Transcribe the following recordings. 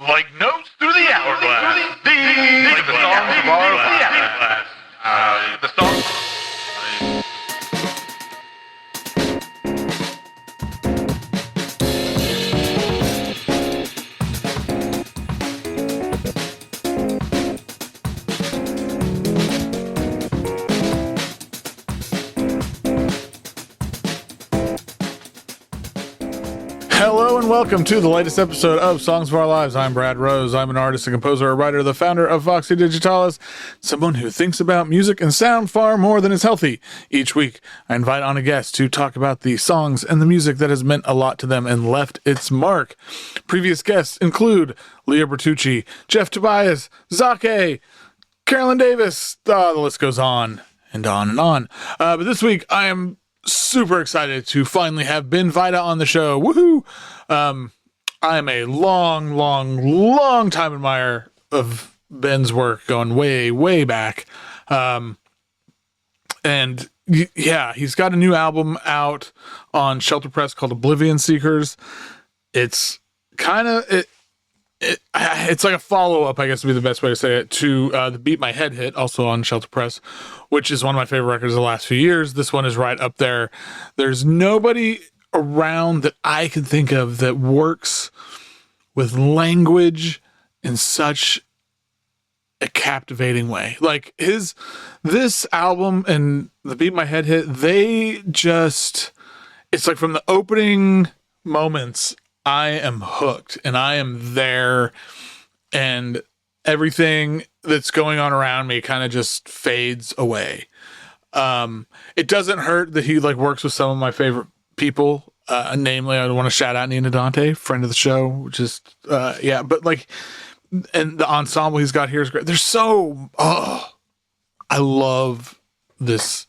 Like notes through the hourglass. Like the songs of our lives. The songs. Hello and welcome to the latest episode of Songs of Our Lives. I'm Brad Rose. I'm an artist, a composer, a writer, the founder of Foxy, Digitalis, someone who thinks about music and sound far more than is healthy. Each week, I invite on a guest to talk about the songs and the music that has meant a lot to them and left its mark. Previous guests include Leah Bertucci, Jeff Tobias, Zake, Carolyn Davis. The list goes on and on and on. But this week, I am super excited to finally have Ben Vida on the show. Woohoo! I am a long time admirer of Ben's work, going way back. And yeah, he's got a new album out on Shelter Press called Oblivion Seekers. It's kind of it's like a follow-up, I guess would be the best way to say it, to the Beat My Head hit, also on Shelter Press, which is one of my favorite records of the last few years. This one is right up there. There's nobody around that I can think of that works with language in such a captivating way. Like this album and the Beat My Head hit, it's like from the opening moments, I am hooked and I am there, and everything that's going on around me kind of just fades away. It doesn't hurt that he like works with some of my favorite people. Namely, I want to shout out Nina Dante, friend of the show, which is, but like, and the ensemble he's got here is great. I love this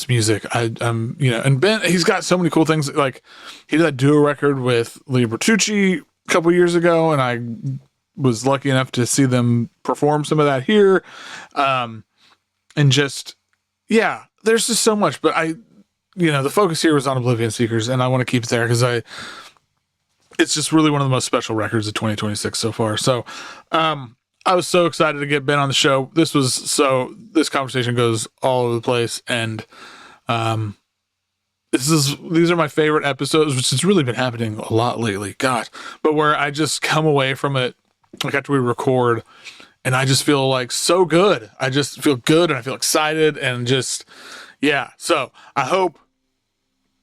music. And Ben, he's got so many cool things. Like he did that duo record with Leah Bertucci a couple years ago, and I was lucky enough to see them perform some of that here. And just, yeah, there's just so much, but the focus here was on Oblivion Seekers, and I want to keep it there because it's just really one of the most special records of 2026 so far. So, I was so excited to get Ben on the show. This conversation goes all over the place, and these are my favorite episodes, which has really been happening a lot lately. God, but where I just come away from it, like after we record, and I just feel like so good. I just feel good, and I feel excited, and just, yeah. So I hope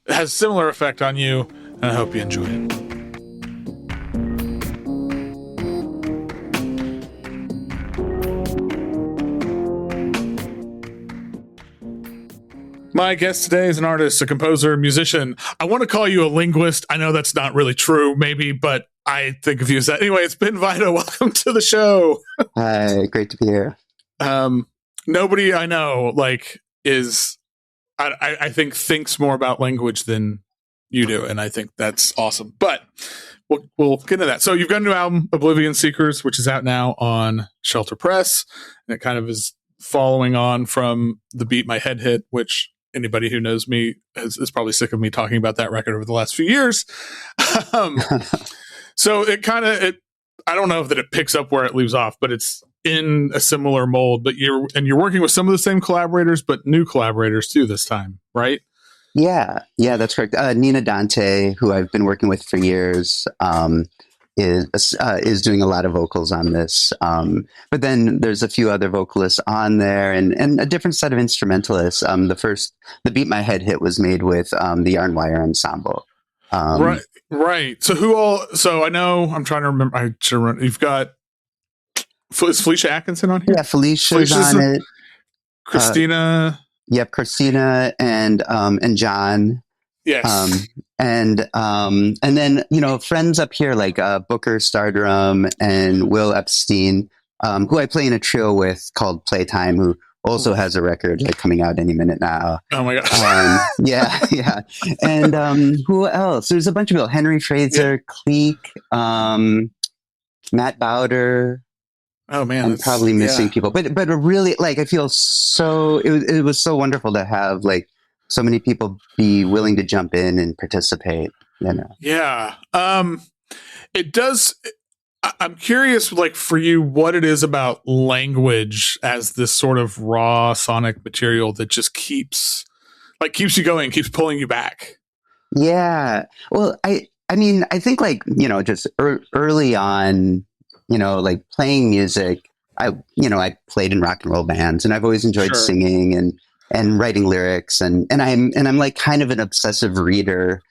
it has a similar effect on you, and I hope you enjoy it. My guest today is an artist, a composer, a musician. I want to call you a linguist. I know that's not really true, maybe, but I think of you as that. Anyway, it's Ben Vida. Welcome to the show. Hi, great to be here. Nobody I know I think thinks more about language than you do, and I think that's awesome. But we'll get into that. So you've got a new album, Oblivion Seekers, which is out now on Shelter Press, and it kind of is following on from the Beat My Head hit, which anybody who knows me is probably sick of me talking about that record over the last few years. So I don't know that it picks up where it leaves off, but it's in a similar mold. But you're working with some of the same collaborators, but new collaborators too this time, right? Yeah, that's correct. Nina Dante, who I've been working with for years, is doing a lot of vocals on this. But then there's a few other vocalists on there, and a different set of instrumentalists. The Beat My Head hit was made with the Yarn Wire Ensemble. Right. So I know, I'm trying to remember. You've got, is Felicia Atkinson on here? Yeah, Felicia's on it. Christina. Yep, Christina and John. Yes. And then, friends up here like Booker Stardrum and Will Epstein, who I play in a trio with called Playtime, who also has a record like coming out any minute now. Oh my gosh. Yeah. And who else? There's a bunch of people. Henry Fraser, Cleek, Matt Bowder. Oh man, I'm probably missing people, but really, like, I feel so. It was so wonderful to have like so many people be willing to jump in and participate. Yeah. It does. I'm curious, like for you, what it is about language as this sort of raw sonic material that just keeps you going, keeps pulling you back. Yeah. Well, I mean, I think like, just early on, like playing music, I played in rock and roll bands, and I've always enjoyed Sure. singing and writing lyrics, and I'm like kind of an obsessive reader.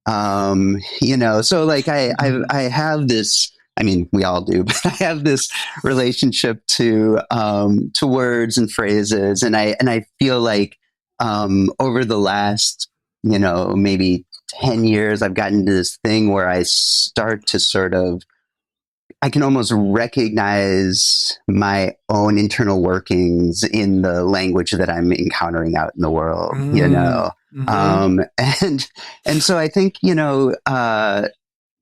So like I have this, I mean, we all do, but I have this relationship to words and phrases, and I feel like over the last maybe 10 years, I've gotten to this thing where I start to sort of, I can almost recognize my own internal workings in the language that I'm encountering out in the world, Mm-hmm. And so I think,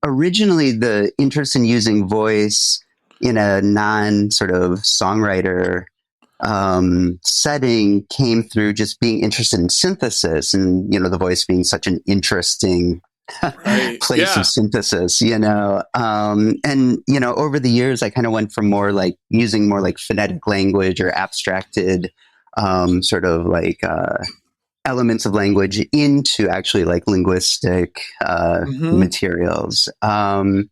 originally the interest in using voice in a non sort of songwriter setting came through just being interested in synthesis, and the voice being such an interesting Right. place Yeah. of synthesis, and over the years I kind of went from more like using more like phonetic language or abstracted sort of like elements of language into actually like linguistic Mm-hmm. materials. And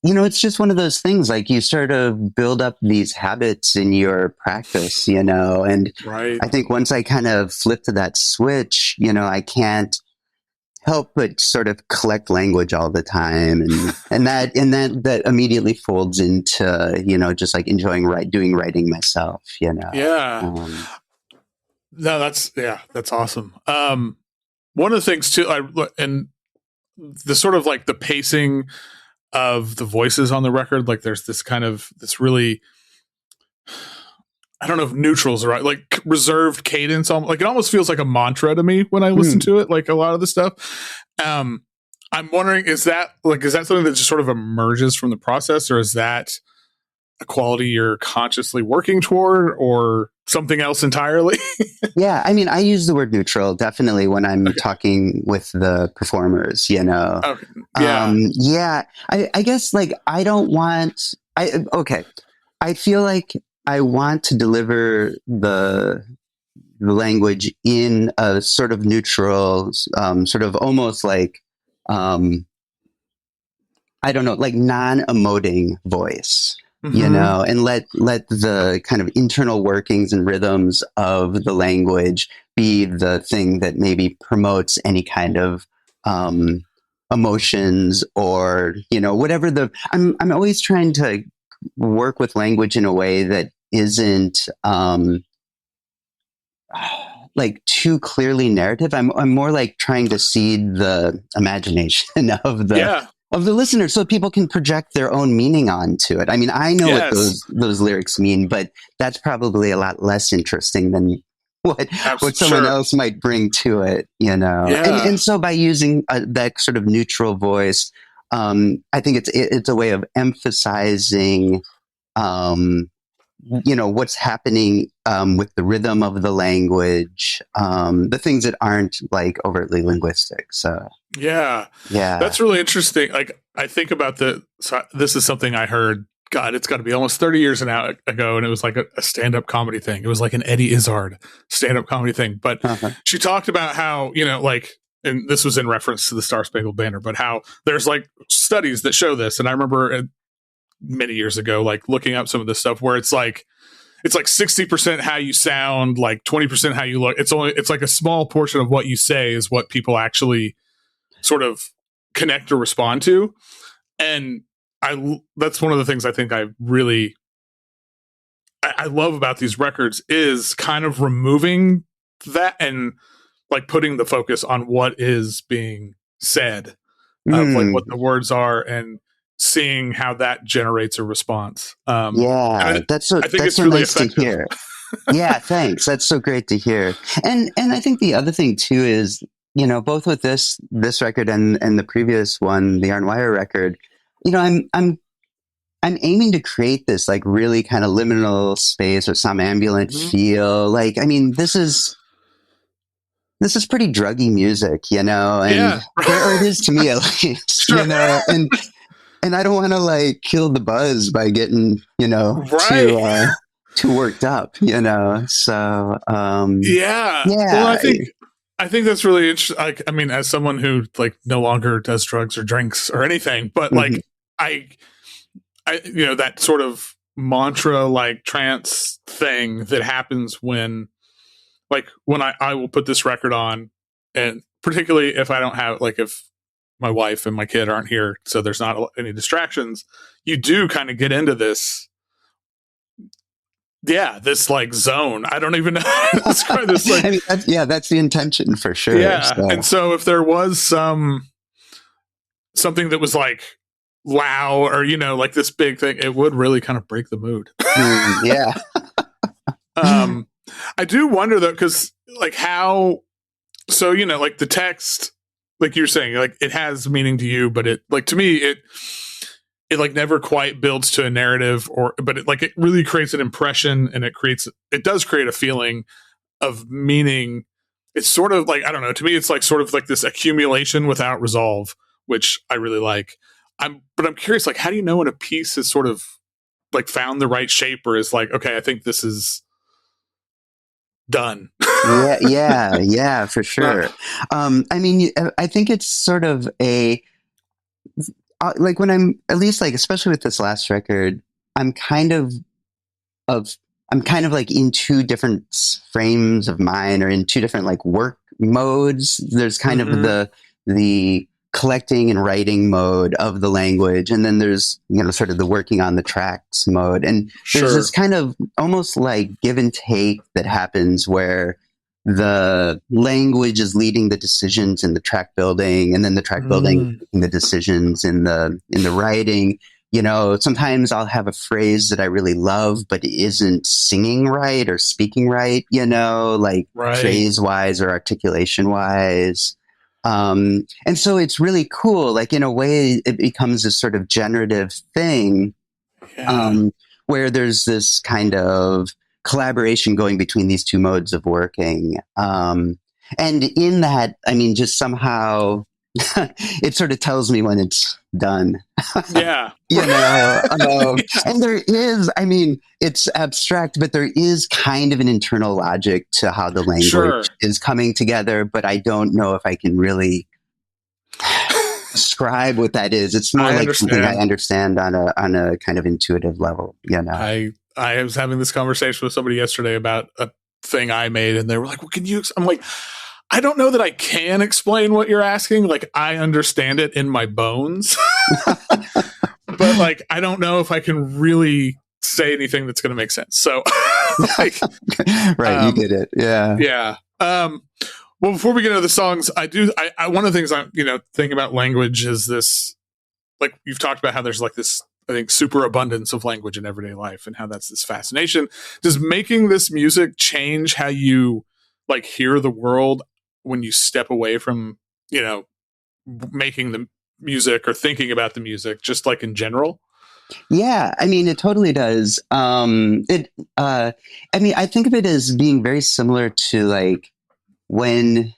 it's just one of those things, like you sort of build up these habits in your practice, and Right. I think once I kind of flip to that switch, I can't help but sort of collect language all the time, and that immediately folds into just like enjoying doing writing myself. Yeah. No, that's awesome. One of the things too, and the sort of like the pacing of the voices on the record, like there's this kind of this really, I don't know if neutrals are right, like reserved cadence. Like it almost feels like a mantra to me when I listen to it. Like a lot of the stuff. I'm wondering, is that something that just sort of emerges from the process, or is that a quality you're consciously working toward, or something else entirely? Yeah, I mean, I use the word neutral definitely when I'm talking with the performers. Okay. Yeah. Yeah. I guess like I don't want. I feel like I want to deliver the language in a sort of neutral, sort of almost like I don't know, like non-emoting voice. Mm-hmm. And let the kind of internal workings and rhythms of the language be the thing that maybe promotes any kind of emotions, or whatever I'm always trying to work with language in a way that isn't like too clearly narrative. I'm more like trying to seed the imagination of the listener, so people can project their own meaning onto it. I mean, I know what those lyrics mean, but that's probably a lot less interesting than what someone else might bring to it, And so by using that sort of neutral voice, I think it's a way of emphasizing, what's happening with the rhythm of the language, the things that aren't like overtly linguistic. So yeah, that's really interesting. Like I think about this is something I heard. God, it's got to be almost 30 years ago, and it was like a stand-up comedy thing. It was like an Eddie Izzard stand-up comedy thing. But she talked about how like, and this was in reference to the Star Spangled Banner, but how there's like studies that show this. And I remember many years ago, like looking up some of this stuff where it's like 60% how you sound, like 20% how you look. It's like a small portion of what you say is what people actually sort of connect or respond to. And that's one of the things I think I really I love about these records is kind of removing that and like putting the focus on what is being said, of like what the words are, and seeing how that generates a response. That's so really nice effective to hear. Yeah, thanks. That's so great to hear. And I think the other thing too is, both with this record and the previous one, the Iron Wire record, I'm aiming to create this like really kind of liminal space or somnambulant feel. Like, I mean, this is pretty druggy music, and or it is to me at least, and I don't want to like kill the buzz by getting, Right. too worked up, So, Yeah. yeah. Well, I think that's really interesting. Like, I mean, as someone who like no longer does drugs or drinks or anything, but like I, that sort of mantra, like trance thing that happens when I will put this record on, and particularly if I don't have, like, if my wife and my kid aren't here, so there's not any distractions, you do kind of get into this. Yeah, this like zone. I don't even know how to describe this. Like, I mean, that's the intention for sure. yeah, so. And so if there was something that was like wow or like this big thing, it would really kind of break the mood. Yeah. I do wonder though, because like how, so like the text, like you're saying, like it has meaning to you, but it, like, to me, it like never quite builds to a narrative, but it really creates an impression, and it does create a feeling of meaning. It's sort of like, I don't know, to me it's like sort of like this accumulation without resolve, which I really like. But I'm curious, like, how do you know when a piece is sort of like found the right shape, or is like, okay, I think this is done? yeah, for sure. I mean, I think it's sort of a, like when I'm, at least like, especially with this last record, I'm kind of like in two different frames of mind, or in two different like work modes. There's kind of the collecting and writing mode of the language, and then there's sort of the working on the tracks mode. And there's this kind of almost like give and take that happens where the language is leading the decisions in the track building, and then the track building making the decisions in the writing. Sometimes I'll have a phrase that I really love, but it isn't singing right or speaking right, like phrase wise or articulation wise. And so it's really cool. Like, in a way, it becomes this sort of generative thing, where there's this kind of collaboration going between these two modes of working. And in that, I mean, just somehow it sort of tells me when it's done. Yeah. And there is, I mean, it's abstract, but there is kind of an internal logic to how the language is coming together, but I don't know if I can really describe what that is. It's more like something I understand on a kind of intuitive level, I was having this conversation with somebody yesterday about a thing I made, and they were like, well, can you, I'm like, I don't know that I can explain what you're asking. Like, I understand it in my bones, but like, I don't know if I can really say anything that's going to make sense. So, like, right. You get it. Yeah. Yeah. Well, before we get into the songs, I one of the things I'm, thinking about language is this, like, you've talked about how there's like this, I think, super abundance of language in everyday life, and how that's this fascination. Does making this music change how you like hear the world when you step away from, making the music or thinking about the music, just like in general? Yeah, I mean, it totally does. I mean, I think of it as being very similar to like when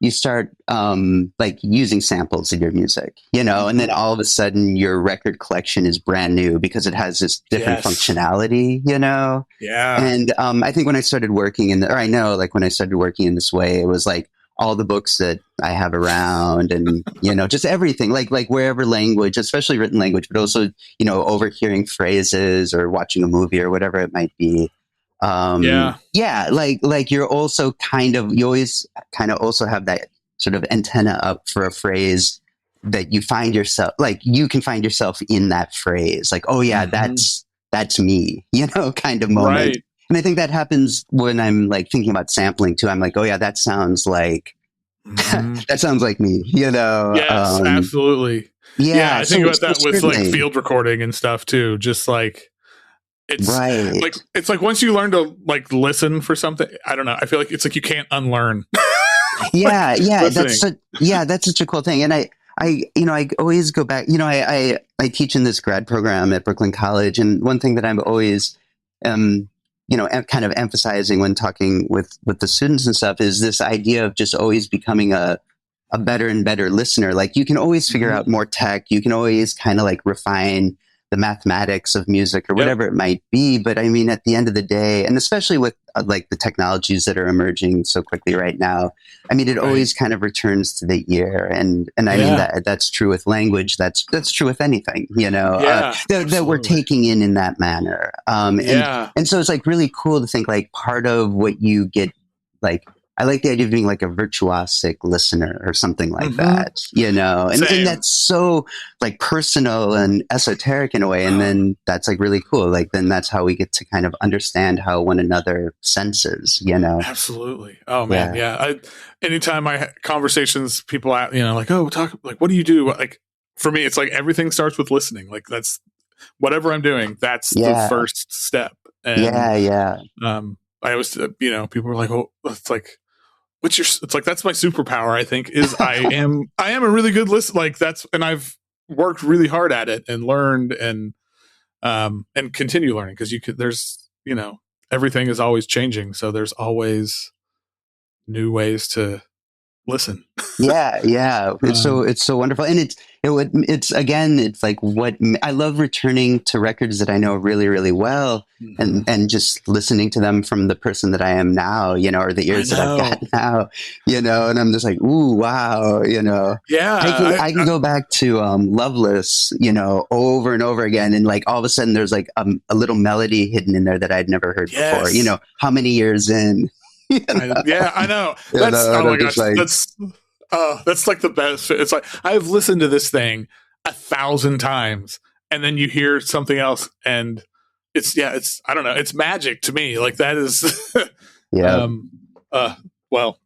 you start like using samples in your music, and then all of a sudden your record collection is brand new because it has this different functionality, Yeah. And I think when I started working when I started working in this way, it was like all the books that I have around, and just everything, like wherever language, especially written language, but also overhearing phrases or watching a movie or whatever it might be. Like you're also you always kind of also have that sort of antenna up for a phrase that you find yourself, like you can find yourself in that phrase, like, oh yeah, that's me, kind of moment. Right. And I think that happens when I'm like thinking about sampling too. I'm like, oh yeah, that sounds like that sounds like me, Yes, absolutely. Yeah, I think about that with like field recording and stuff too. Just like, it's like once you learn to like listen for something, I don't know, I feel like it's like you can't unlearn. That's such a cool thing. And I always go back, I teach in this grad program at Brooklyn College, and one thing that I'm always kind of emphasizing when talking with the students and stuff is this idea of just always becoming a a better and better listener. Like you can always figure out more tech. You can always kind of like refine the mathematics of music or whatever it might be. But I mean, at the end of the day, and especially with like the technologies that are emerging so quickly right now, I mean, it always kind of returns to the ear. And I mean, that's true with language. That's true with anything, you know, that we're taking in that manner. And so it's like really cool to think like part of what you get, like, I like the idea of being like a virtuosic listener or something like that, you know, and that's so like personal and esoteric in a way. And then that's like really cool. Like, then that's how we get to kind of understand how one another senses, you know? Absolutely. Oh man. Yeah. Anytime I have conversations, people, you know, like, oh, talk, like, what do you do? Like, for me, it's like everything starts with listening. Like that's whatever I'm doing. That's the first step. And, I always, you know, people were like, oh, it's like, it's like, that's my superpower, I think, is I am a really good listener. Like and I've worked really hard at it and learned and continue learning. Cause there's, you know, everything is always changing. So there's always new ways to listen. It's so wonderful. And it's again, it's like what I love returning to records that I know really, really well and just listening to them from the person that I am now, you know, or the ears that I've got now, you know, and I'm just like, ooh, wow, you know, I can go back to Loveless, you know, over and over again. And like all of a sudden there's like a little melody hidden in there that I'd never heard before, you know, how many years in? You know? I know. That's oh my gosh. Like, that's like the best. It's like I've listened to this thing 1,000 times, and then you hear something else, and it's I don't know. It's magic to me. Like that is. Well.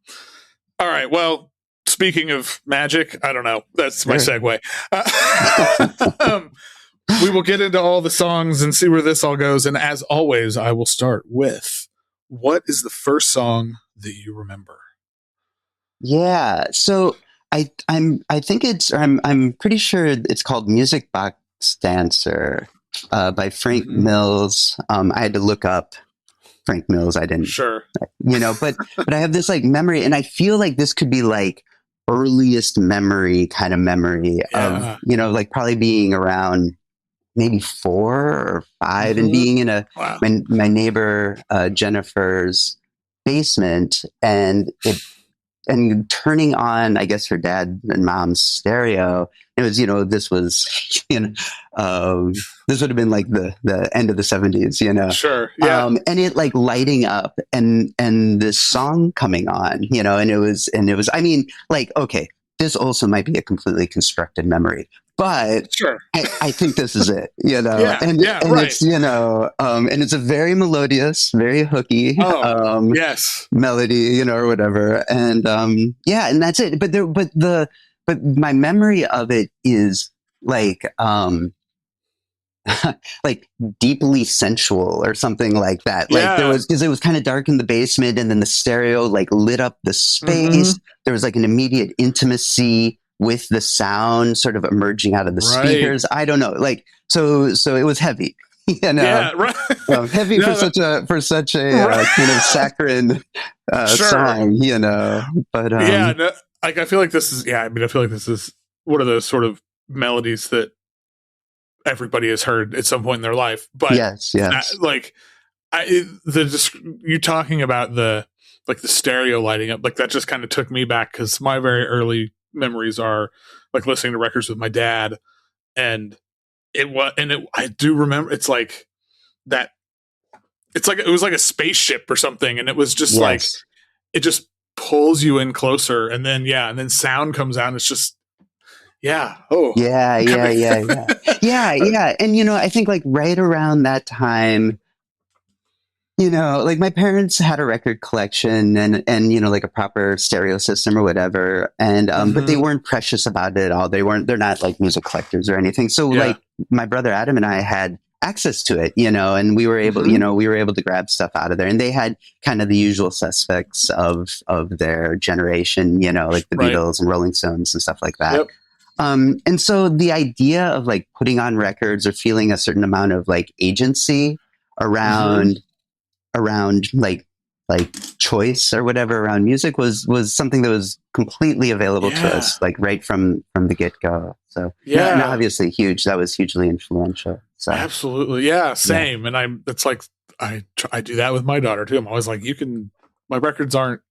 All right. Well, speaking of magic, I don't know. That's my segue. We will get into all the songs and see where this all goes. And as always, I will start with. What is the first song that you remember? Yeah, so I'm pretty sure it's called Music Box Dancer by Frank Mills. I had to look up Frank Mills. I didn't, you know, but I have this like memory, and I feel like this could be like earliest memory kind of memory of, you know, like probably being around maybe 4 or 5 and being in my neighbor Jennifer's basement and turning on, I guess, her dad and mom's stereo. It was, you know, this was, you know, this would have been like the end of the 70s, you know? And it like lighting up and this song coming on, you know, and it was, I mean, like, okay, this also might be a completely constructed memory, but I think this is it, you know, and it's, you know, and it's a very melodious, very hooky, melody, you know, or whatever. And, and that's it. But my memory of it is like, like deeply sensual or something like that. Like because it was kind of dark in the basement and then the stereo like lit up the space. There was like an immediate intimacy with the sound sort of emerging out of the speakers. I don't know. Like, so it was heavy, you know, heavy for such a kind of saccharine song, you know, but like, I feel like this is, I feel like this is one of those sort of melodies that everybody has heard at some point in their life, but you talking about the stereo lighting up, like that just kind of took me back. Cause my very early memories are like listening to records with my dad, and I do remember it's like that. It's like, it was like a spaceship or something. And it was just like, it just pulls you in closer, and then sound comes out and it's just, and you know, I think like right around that time, you know, like my parents had a record collection and you know, like a proper stereo system or whatever, and but they weren't precious about it at all. They're not like music collectors or anything. So like my brother Adam and I had access to it, you know, and we were able, you know, to grab stuff out of there, and they had kind of the usual suspects of their generation, you know, like the Beatles and Rolling Stones and stuff like that. And so the idea of like putting on records or feeling a certain amount of like agency around like like choice or whatever around music was something that was completely available to us, like right from the get go. So and obviously huge. That was hugely influential. So absolutely, same. And it's like I do that with my daughter too. I'm always like, my records aren't,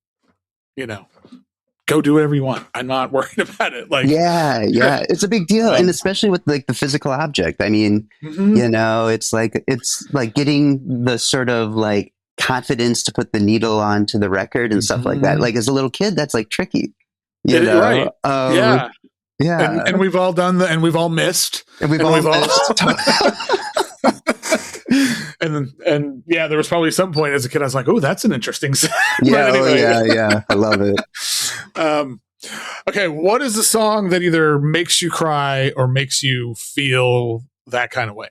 go do whatever you want. I'm not worried about it. Like, it's a big deal, and especially with like the physical object. I mean, it's like getting the sort of like confidence to put the needle onto the record and stuff like that. Like as a little kid, that's like tricky. Right? And we've all done and we've all missed, and we've all missed. And there was probably some point as a kid I was like, oh, that's an interesting sound. I love it. Okay, what is the song that either makes you cry or makes you feel that kind of way?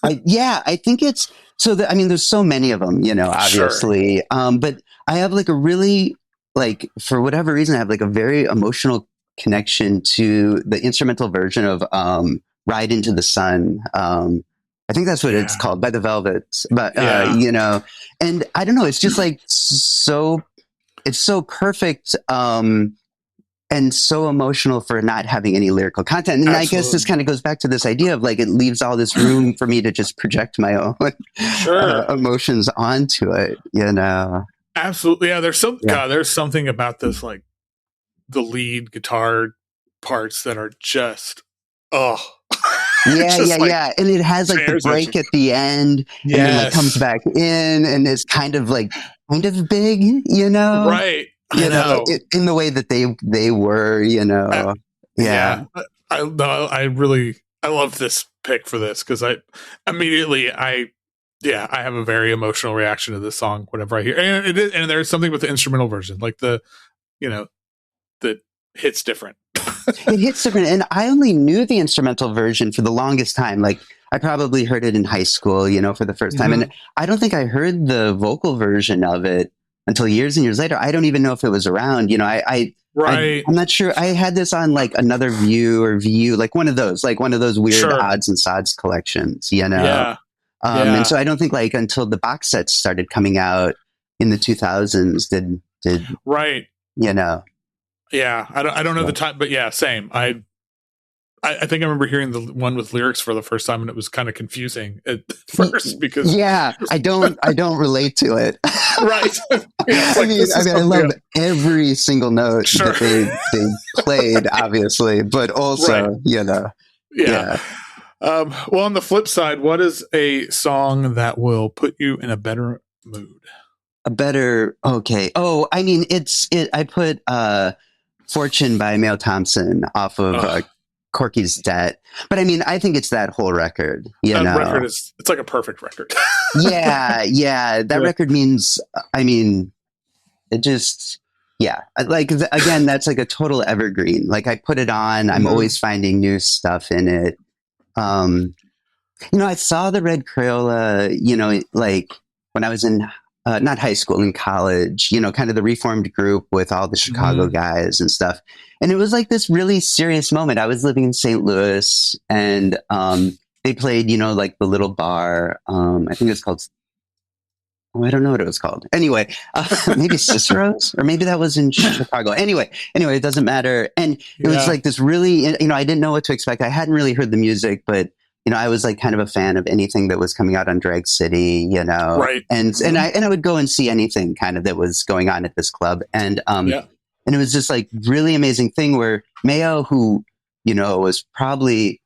I think it's there's so many of them, obviously. Sure. But I have like a really, like, for whatever reason, I have like a very emotional connection to the instrumental version of Ride Into the Sun. I think that's what it's called, by the Velvets. But, and I don't know, it's just like it's so perfect and so emotional for not having any lyrical content. And I guess this kind of goes back to this idea of like, it leaves all this room for me to just project my own emotions onto it, Absolutely. Yeah. There's something about this, like the lead guitar parts that are just, and it has like the break at the end, and then it comes back in, and it's kind of big, right? In the way that they were, I love this pick for this because I have a very emotional reaction to this song whenever I hear, and there's something with the instrumental version, like that hits different. It hits different, and I only knew the instrumental version for the longest time. Like I probably heard it in high school, for the first time, and I don't think I heard the vocal version of it until years and years later. I don't even know if it was around. I'm not sure. I had this on like Another View or VU, like one of those weird odds and sods collections, And so I don't think like until the box sets started coming out in the 2000s did Yeah, I don't know the time, but same. I think I remember hearing the one with lyrics for the first time, and it was kind of confusing at first because I don't relate to it. Right. I love every single note that they played, obviously, but also well, on the flip side, what is a song that will put you in a better mood? Okay. Oh, I mean, I put Fortune by Mayo Thompson off of Corky's Debt. But I mean, I think it's that whole record, record it's like a perfect record. That record means, it just, like, again, that's like a total evergreen. Like I put it on, I'm always finding new stuff in it. I saw the Red Crayola, like when I was in not high school, in college, kind of the reformed group with all the Chicago guys and stuff. And it was like this really serious moment. I was living in St. Louis, and they played, like the little bar. I think it was called, I don't know what it was called. Anyway, maybe Cicero's, or maybe that was in Chicago. Anyway, it doesn't matter. And it was like this really, I didn't know what to expect. I hadn't really heard the music, but I was like kind of a fan of anything that was coming out on Drag City, right. And I would go and see anything kind of that was going on at this club. And it was just like really amazing thing where Mayo, who, was probably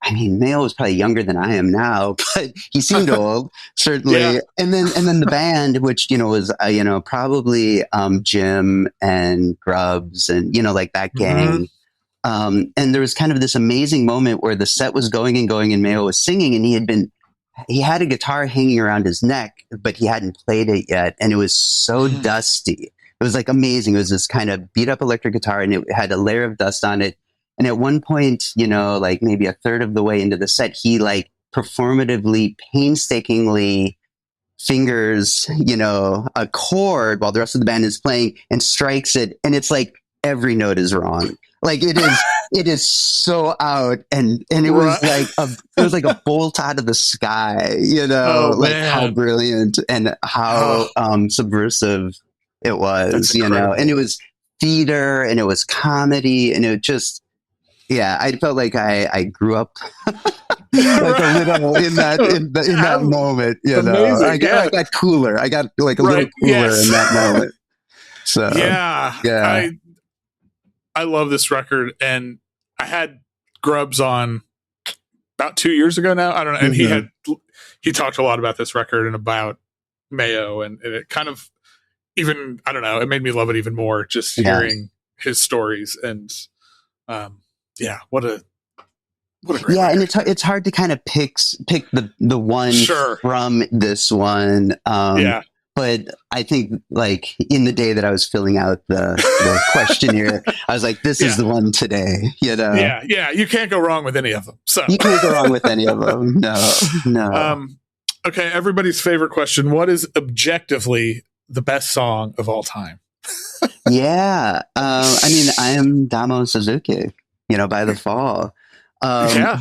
younger than I am now, but he seemed old, certainly. Yeah. And then the band, which, was, probably Jim and Grubbs and, like that gang. And there was kind of this amazing moment where the set was going and Mayo was singing, and he had a guitar hanging around his neck, but he hadn't played it yet. And it was so dusty. It was like amazing. It was this kind of beat up electric guitar, and it had a layer of dust on it. And at one point, like maybe a third of the way into the set, he like performatively, painstakingly fingers, a chord while the rest of the band is playing and strikes it. And it's like every note is wrong. Like it is so out, and it was like a bolt out of the sky, like how brilliant and how subversive it was, and it was theater and it was comedy, and it just, I felt like I grew up like a little in that moment, Amazing. I got cooler. I got like a little cooler in that moment. So I love this record, and I had Grubbs on about 2 years ago now. I don't know, and he talked a lot about this record and about Mayo, and it kind of even, I don't know, it made me love it even more just hearing his stories. And what a great record. And it's hard to kind of pick the one from this one. But I think, like, in the day that I was filling out the questionnaire, I was like, this is the one today, Yeah, you can't go wrong with any of them. So you can't go wrong with any of them. No. Okay, everybody's favorite question. What is objectively the best song of all time? I mean, I am Damo Suzuki, by the fall.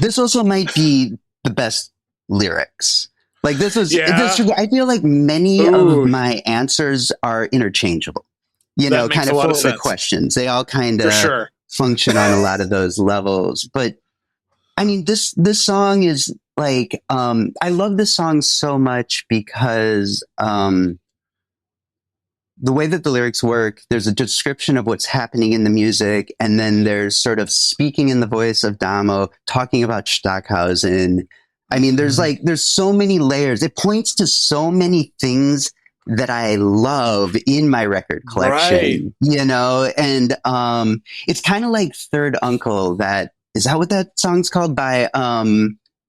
This also might be the best lyrics. Like this was, I feel like many of my answers are interchangeable, kind of full of the questions. They all kind of function on a lot of those levels. But I mean, this song is like, I love this song so much because the way that the lyrics work, there's a description of what's happening in the music, and then there's sort of speaking in the voice of Damo, talking about Stockhausen. I mean, there's so many layers. It points to so many things that I love in my record collection, and it's kind of like Third Uncle. Is that what that song's called by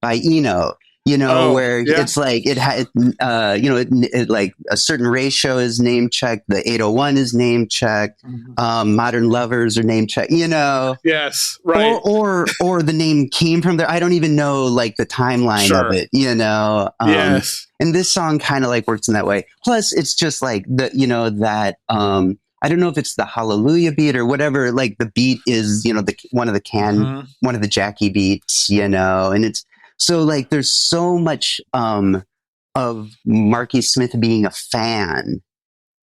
Eno? Where it's like it had, it like a certain ratio is name checked. The 801 is name checked. Modern Lovers are name checked. Yes, right. Or the name came from there. I don't even know like the timeline of it. Yes. And this song kind of like works in that way. Plus, it's just like that. I don't know if it's the Hallelujah beat or whatever. Like the beat is one of the Jackie beats. And it's. So, like, there's so much of Marky Smith being a fan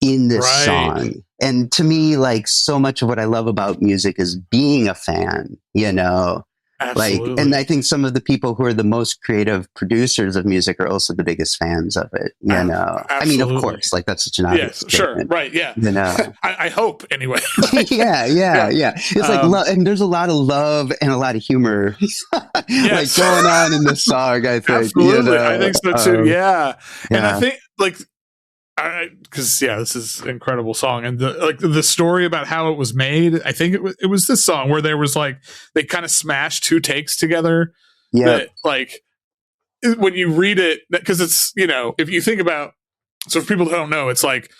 in this song. And to me, like, so much of what I love about music is being a fan, Absolutely. Like, and I think some of the people who are the most creative producers of music are also the biggest fans of it, Absolutely. I mean, of course, like, that's such an obvious statement, right, yeah. I hope, anyway. yeah. It's like, and there's a lot of love and a lot of humor like going on in this song, I think. Absolutely, I think so too, And I think, like, because this is an incredible song, and the story about how it was made. I think it was this song where there was like they kind of smashed two takes together. That, like when you read it, because it's if you think about, so for people who don't know, it's like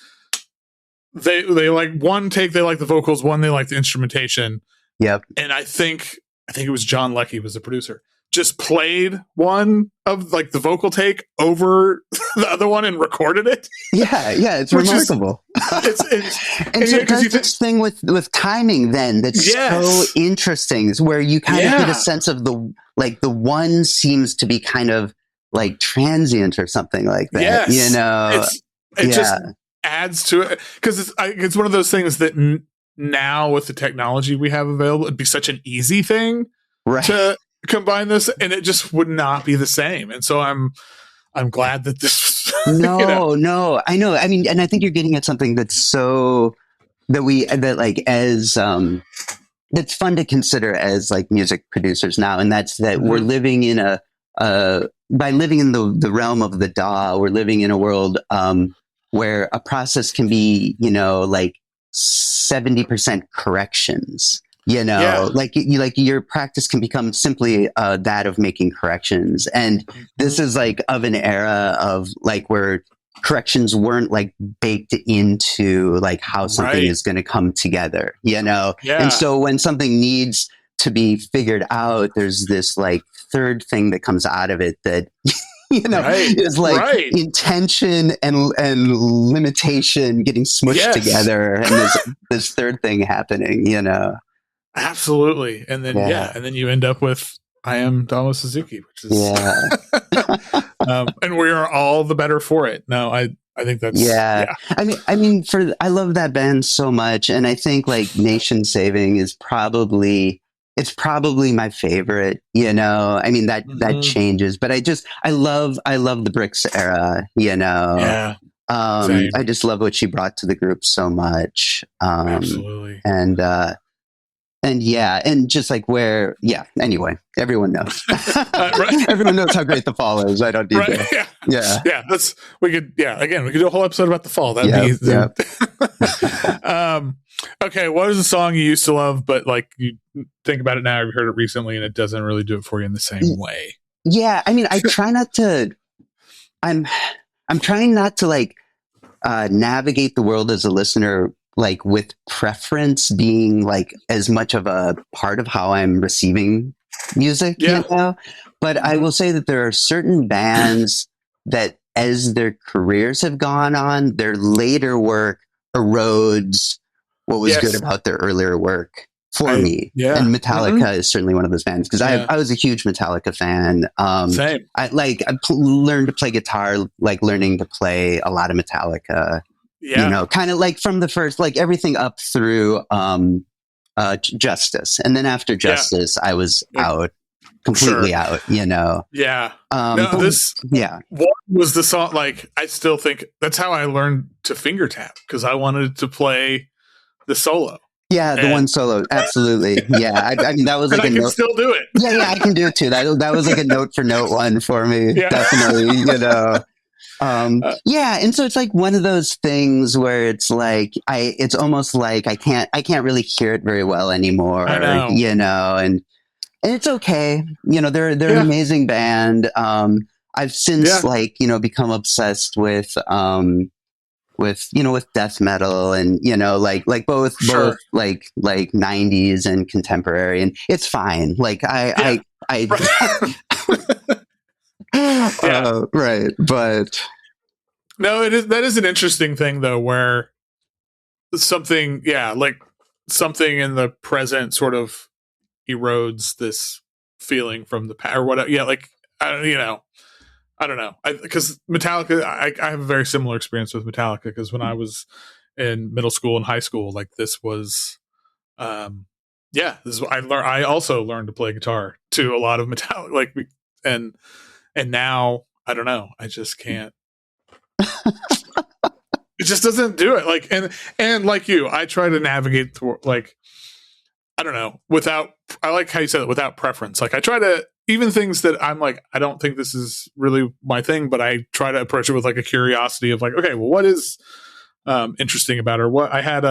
they like one take they like the vocals, one they like the instrumentation. And I think it was John Leckie was the producer. Just played one of like the vocal take over the other one and recorded it. It's remarkable. And so that's this thing with timing then that's so interesting, is where you kind of get a sense of the one seems to be kind of like transient or something like that. It just adds to it, because it's one of those things that now with the technology we have available, it'd be such an easy thing to combine this, and it just would not be the same. And so I'm glad that this no, I know. I mean, and I think you're getting at something that's so that's fun to consider as like music producers now, and that's that we're living in by living in the realm of the DAW, we're living in a world where a process can be like 70% corrections. Like your practice can become simply that of making corrections. And this is like of an era of like where corrections weren't like baked into like how something is going to come together, And so when something needs to be figured out, there's this like third thing that comes out of it that is like intention and limitation getting smushed together, and this third thing happening, Absolutely. And then and then you end up with I am Damo Suzuki, which is and we are all the better for it. No, I think that's I mean I love that band so much, and I think like Nation Saving is probably my favorite, you know. I mean that changes, but I love the Bricks era, you know. Yeah. I just love what she brought to the group so much. Absolutely. And just like anyway, everyone knows. Right. Everyone knows how great The Fall is. I don't need right. to. Yeah. We could do a whole episode about The Fall. That'd be okay, what is a song you used to love, but like you think about it now, you've heard it recently, and it doesn't really do it for you in the same way? Yeah, I mean, I try not to. I'm trying not to like navigate the world as a listener, like with preference being like as much of a part of how I'm receiving music, you know? But I will say that there are certain bands that as their careers have gone on, their later work erodes what was good about their earlier work for me. Yeah. And Metallica is certainly one of those bands, because I was a huge Metallica fan. Same. I learned to play guitar, like learning to play a lot of Metallica. Yeah. You know, kind of like from the first, like everything up through Justice. And then after Justice, I was out, completely out, you know. Yeah. What was the song, like, I still think that's how I learned to finger tap, because I wanted to play the solo. Yeah, the one solo, absolutely. Yeah, I mean that was like I can still do it. Yeah, I can do it too. That was like a note for note one for me, definitely. You know, and so it's like one of those things where it's like it's almost like I can't really hear it very well anymore. I know. You know, and it's okay. You know, they're an amazing band. I've since become obsessed with death metal, and like both like 90s and contemporary, and it's fine. Like I right, but no, that is an interesting thing though, where something in the present sort of erodes this feeling from the past or whatever. Yeah, like I don't know. Because Metallica, I have a very similar experience with Metallica, because when I was in middle school and high school, like this was, this is what I learned. I also learned to play guitar to a lot of Metallica, like, and now I don't know. I just can't. It just doesn't do it. Like, and like you, I try to navigate through, like, I don't know, I like how you said it, without preference. Like I try to, even things that I'm like, I don't think this is really my thing, but I try to approach it with like a curiosity of like, okay, well, what is interesting about her? What I had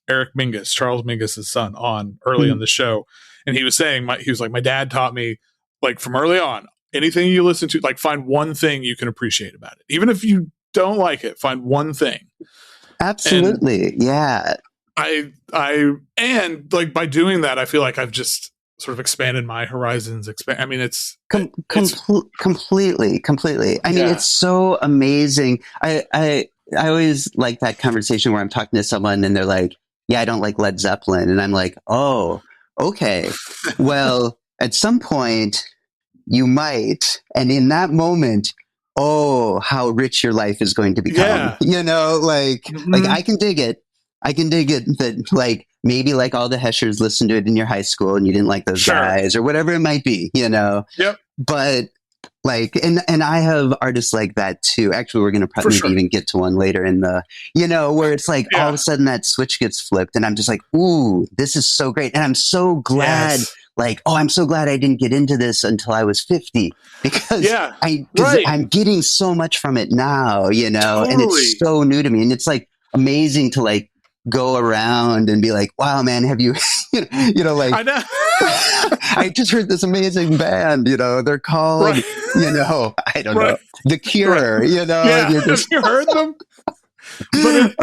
Eric Mingus, Charles Mingus' son, on early on the show, and he was saying, he was like, my dad taught me, like, from early on, anything you listen to, like, find one thing you can appreciate about it, even if you don't like it, find one thing. Absolutely, yeah. And like by doing that, I feel like I've just sort of expanded my horizons. I mean, it's completely. I mean, it's so amazing. I always like that conversation where I'm talking to someone and they're like, yeah, I don't like Led Zeppelin. And I'm like, oh, okay. Well, at some point you might. And in that moment, oh, how rich your life is going to become. Yeah. You know, like I can dig it. That, like, maybe like all the Heschers listened to it in your high school and you didn't like those guys or whatever it might be, you know? Yep. But like, and I have artists like that too. Actually, we're going to probably even get to one later in the, where it's like all of a sudden that switch gets flipped and I'm just like, ooh, this is so great. And I'm so glad, like, oh, I'm so glad I didn't get into this until I was 50 because I'm getting so much from it now, and it's so new to me. And it's like amazing to like go around and be like, wow, man, have you, like, I know. I just heard this amazing band, they're called, I don't know, The Cure, Yeah, and have you heard them? And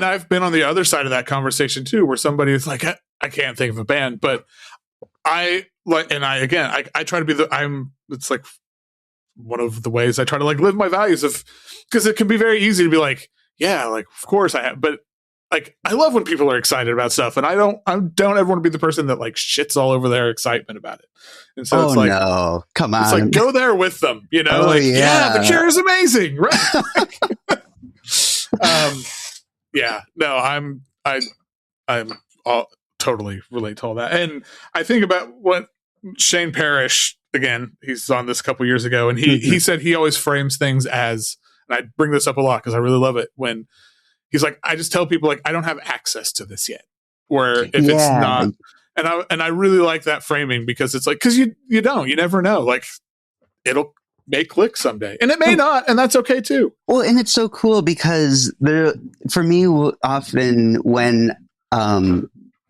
I've been on the other side of that conversation too, where somebody is like, I can't think of a band, but I try to be it's like one of the ways I try to like live my values because it can be very easy to be like, yeah, like, of course I have, but like, I love when people are excited about stuff, and I don't ever want to be the person that like shits all over their excitement about it. And so it's like, no, come on, it's like, go there with them, you know, the Cure is amazing, right? No, I'm all, totally relate to all that. And I think about what Shane Parrish, again, he's on this a couple years ago, and he said he always frames things as, and I bring this up a lot because I really love it, when he's like, I just tell people, like, I don't have access to this yet. Where if it's not, and I really like that framing, because it's like, because you never know, like, it'll may click someday, and it may not, and that's okay too. Well, and it's so cool because for me, often when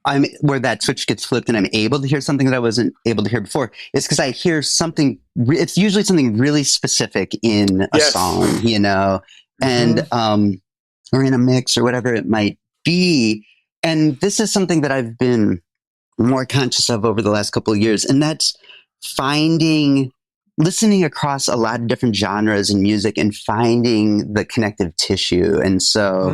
I'm where that switch gets flipped and I'm able to hear something that I wasn't able to hear before, it's because I hear something. It's usually something really specific in a song, you know, and or in a mix or whatever it might be. And this is something that I've been more conscious of over the last couple of years, and that's listening across a lot of different genres in music and finding the connective tissue. And so,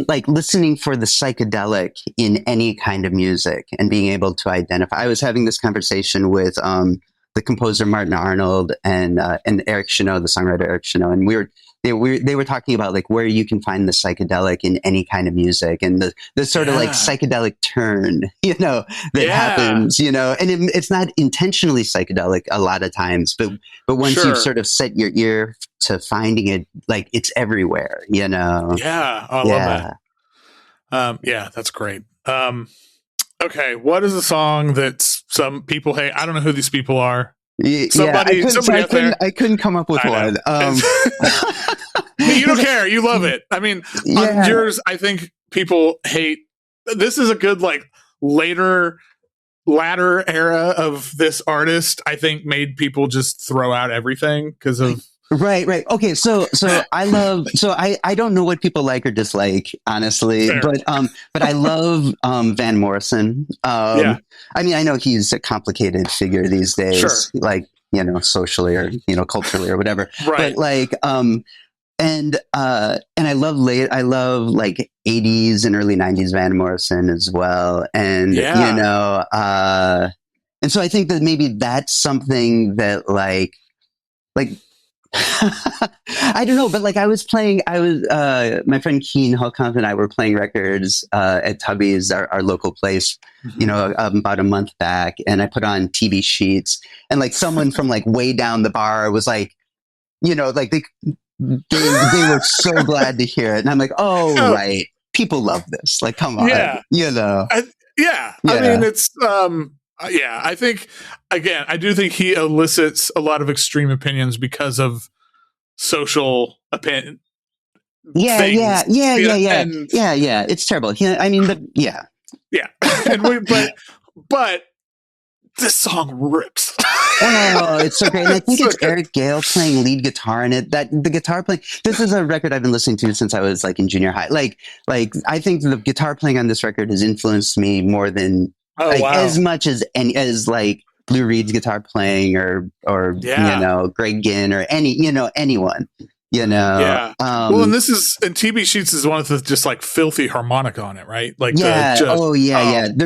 like listening for the psychedelic in any kind of music and being able to identify. I was having this conversation with the composer Martin Arnold and Eric Chenot, the songwriter Eric Chenot, and they were talking about like where you can find the psychedelic in any kind of music, and the sort of like psychedelic turn, you know, that happens, you know, and it's not intentionally psychedelic a lot of times, but once you've sort of set your ear to finding it, like it's everywhere, you know. Yeah, I love that. That's great. Okay, what is a song that some people hate? I don't know who these people are. Somebody out there. I couldn't come up with one. You don't care. You love it. I mean, on yours, I think people hate. This is a good like latter era of this artist. I think made people just throw out everything because of. Right. Okay. So I don't know what people like or dislike, honestly, but I love Van Morrison. I mean, I know he's a complicated figure these days, like, you know, socially or, you know, culturally or whatever. Right. But like, and I love like 80s and early 90s Van Morrison as well. And, you know, and so I think that maybe that's something that like, I don't know, but like my friend Keen Holkamp and I were playing records at Tubby's, our local place, you know, about a month back, and I put on TV Sheets, and like someone from like way down the bar was like, you know, like they were so glad to hear it, and I'm like, right, people love this, like come on, you know, I mean, it's I think, again, I do think he elicits a lot of extreme opinions because of social opinion. Yeah. It's terrible. I mean, but this song rips. Oh, it's so great. And I think it's Eric Gale playing lead guitar in it. That the guitar playing. This is a record I've been listening to since I was like in junior high. Like I think the guitar playing on this record has influenced me more than. As much as like Lou Reed's guitar playing or you know, Greg Ginn or anyone, you know. Well, and TB Sheets is one of the just like filthy harmonica on it, right? Like There's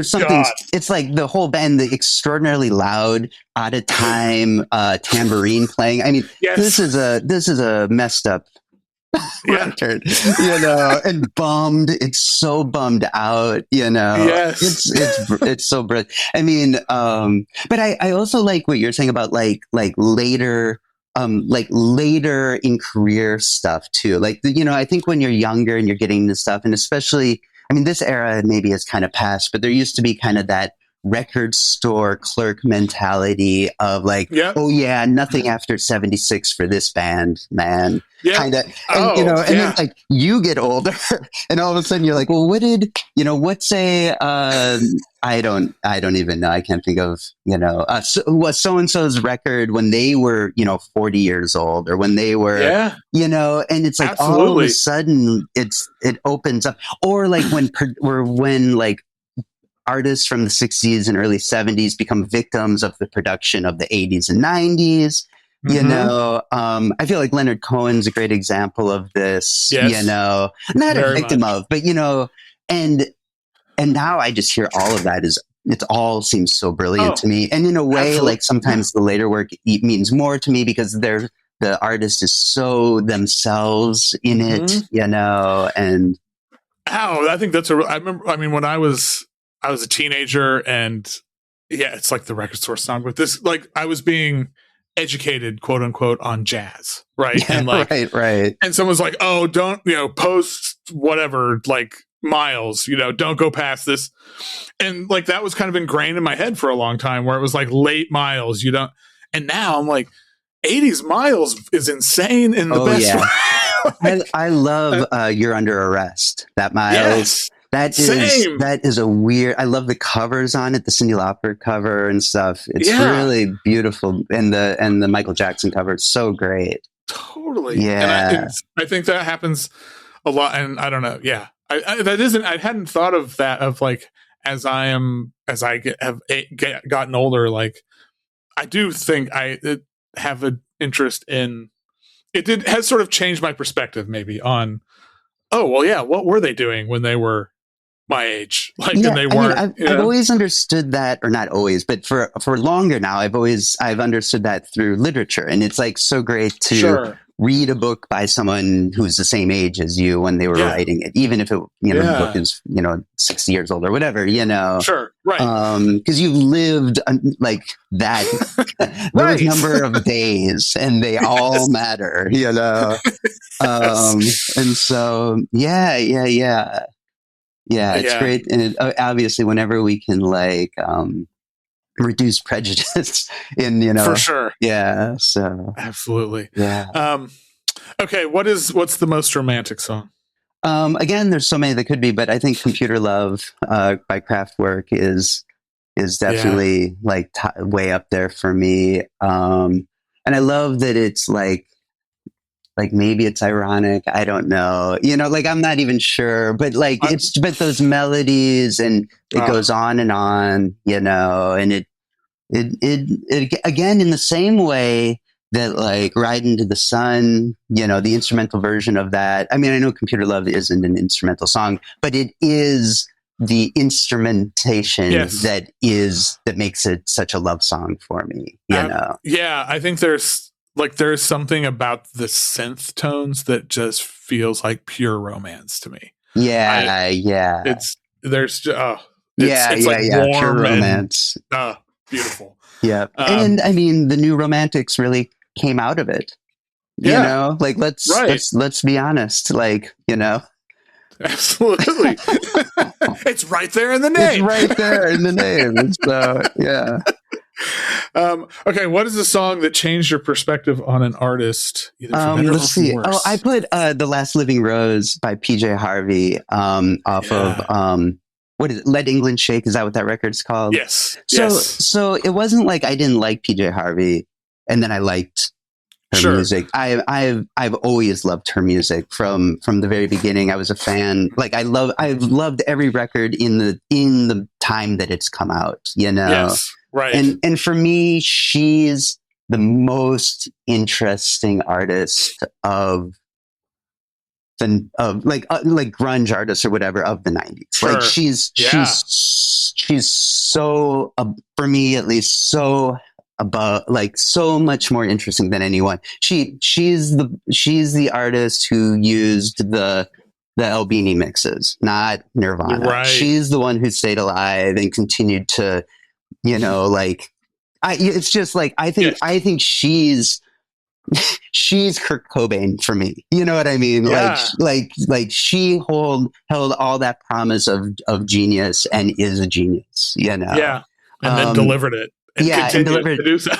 something. God. It's like the whole band, the extraordinarily loud, out of time tambourine playing. I mean, this is a messed up record, you know, and bummed. It's so bummed out, you know. It's so brilliant. I mean, but I also like what you're saying about like later in career stuff too. Like, you know, I think when you're younger and you're getting this stuff, and especially, I mean, this era maybe has kind of passed, but there used to be kind of that record store clerk mentality of like, nothing after 76 for this band, man. Kind of, you know, and then like you get older and all of a sudden you're like, well, what's a, I don't even know. I can't think of, you know, so-and-so's record when they were, you know, 40 years old, or when they were, you know, and it's like all of a sudden it opens up, or like when like artists from the 60s and early 70s become victims of the production of the 80s and 90s. You know, I feel like Leonard Cohen's a great example of this, you know, not a victim of, but, you know, and now I just hear all of that it all seems so brilliant to me. And in a way, absolutely. like sometimes the later work means more to me because the artist is so themselves in it, you know, and I think that's I mean, when I was a teenager and yeah, it's like the record store song, but this, like, I was being educated, quote unquote, on jazz. Right. yeah, And like, right. and someone's like, oh, don't, post whatever, like miles, don't go past this. And like, that was kind of ingrained in my head for a long time where it was like late miles, and now I'm like, 80s miles is insane in the best way. I love You're Under Arrest. That Miles. Yes. That is a weird. I love the covers on it, the Cyndi Lauper cover and stuff. It's really beautiful, and the Michael Jackson cover is so great. Totally. Yeah. And I think that happens a lot, and I don't know. Yeah, I hadn't thought of that, of like, as I have gotten older, like I do think I have an interest in it. Has sort of changed my perspective maybe on, oh well, yeah, what were they doing when they were my age? Like, and they weren't. I've always understood that, or not always, but for longer now, I've understood that through literature, and it's like so great to read a book by someone who's the same age as you when they were writing it, even if it, the book is 60 years old or whatever, Sure, right? Because you've lived like that those number of days, and they all matter, and so it's great. And obviously, whenever we can like reduce prejudice in, for sure. Yeah. So absolutely. Yeah. Okay. What's the most romantic song? Again, there's so many that could be, but I think Computer Love by Kraftwerk is definitely like way up there for me. And I love that it's like maybe it's ironic. I don't know. Like I'm not even sure, but like but those melodies, and it goes on, and it again, in the same way that like Ride Into the Sun, the instrumental version of that. I mean, I know Computer Love isn't an instrumental song, but it is the instrumentation that makes it such a love song for me, Yeah, I think there's something about the synth tones that just feels like pure romance to me. Yeah. It's like warm, pure romance. And, beautiful. Yeah. And I mean, the New Romantics really came out of it. Like let's be honest, like, Absolutely. It's right there in the name. It's right there in the name. So, yeah. Okay, what is the song that changed your perspective on an artist? Let's see. Oh, I put The Last Living Rose by PJ Harvey off of what is it? Let England Shake. Is that what that record's called? Yes. So it wasn't like I didn't like PJ Harvey and then I liked her music. I've always loved her music from the very beginning. I was a fan. Like I've loved every record in the time that it's come out, Yes. Right. And for me, she's the most interesting artist of grunge artists or whatever of the 90s. Sure. Like she's so for me at least so above, like so much more interesting than anyone. She's the artist who used the Albini mixes, not Nirvana. Right. She's the one who stayed alive and continued to, it's just like, I think she's Kurt Cobain for me. You know what I mean? Yeah. Like she held all that promise of genius and is a genius, Yeah. And then delivered it. And continued to do so.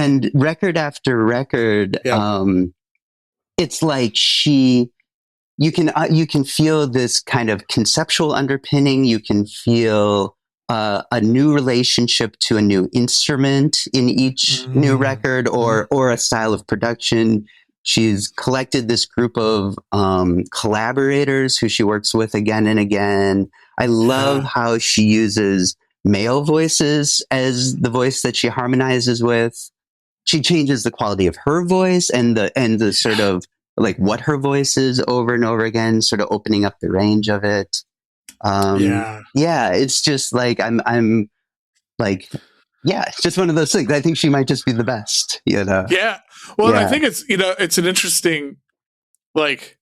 and record after record, it's like you can feel this kind of conceptual underpinning. You can feel a new relationship to a new instrument in each new record, or a style of production. She's collected this group of collaborators who she works with again and again. I love how she uses male voices as the voice that she harmonizes with. She changes the quality of her voice and the sort of like what her voice is over and over again, sort of opening up the range of it. Yeah, it's just like I'm like, yeah, it's just one of those things. I think she might just be the best, you know. Yeah. Well, and I think it's, you know, it's an interesting, like,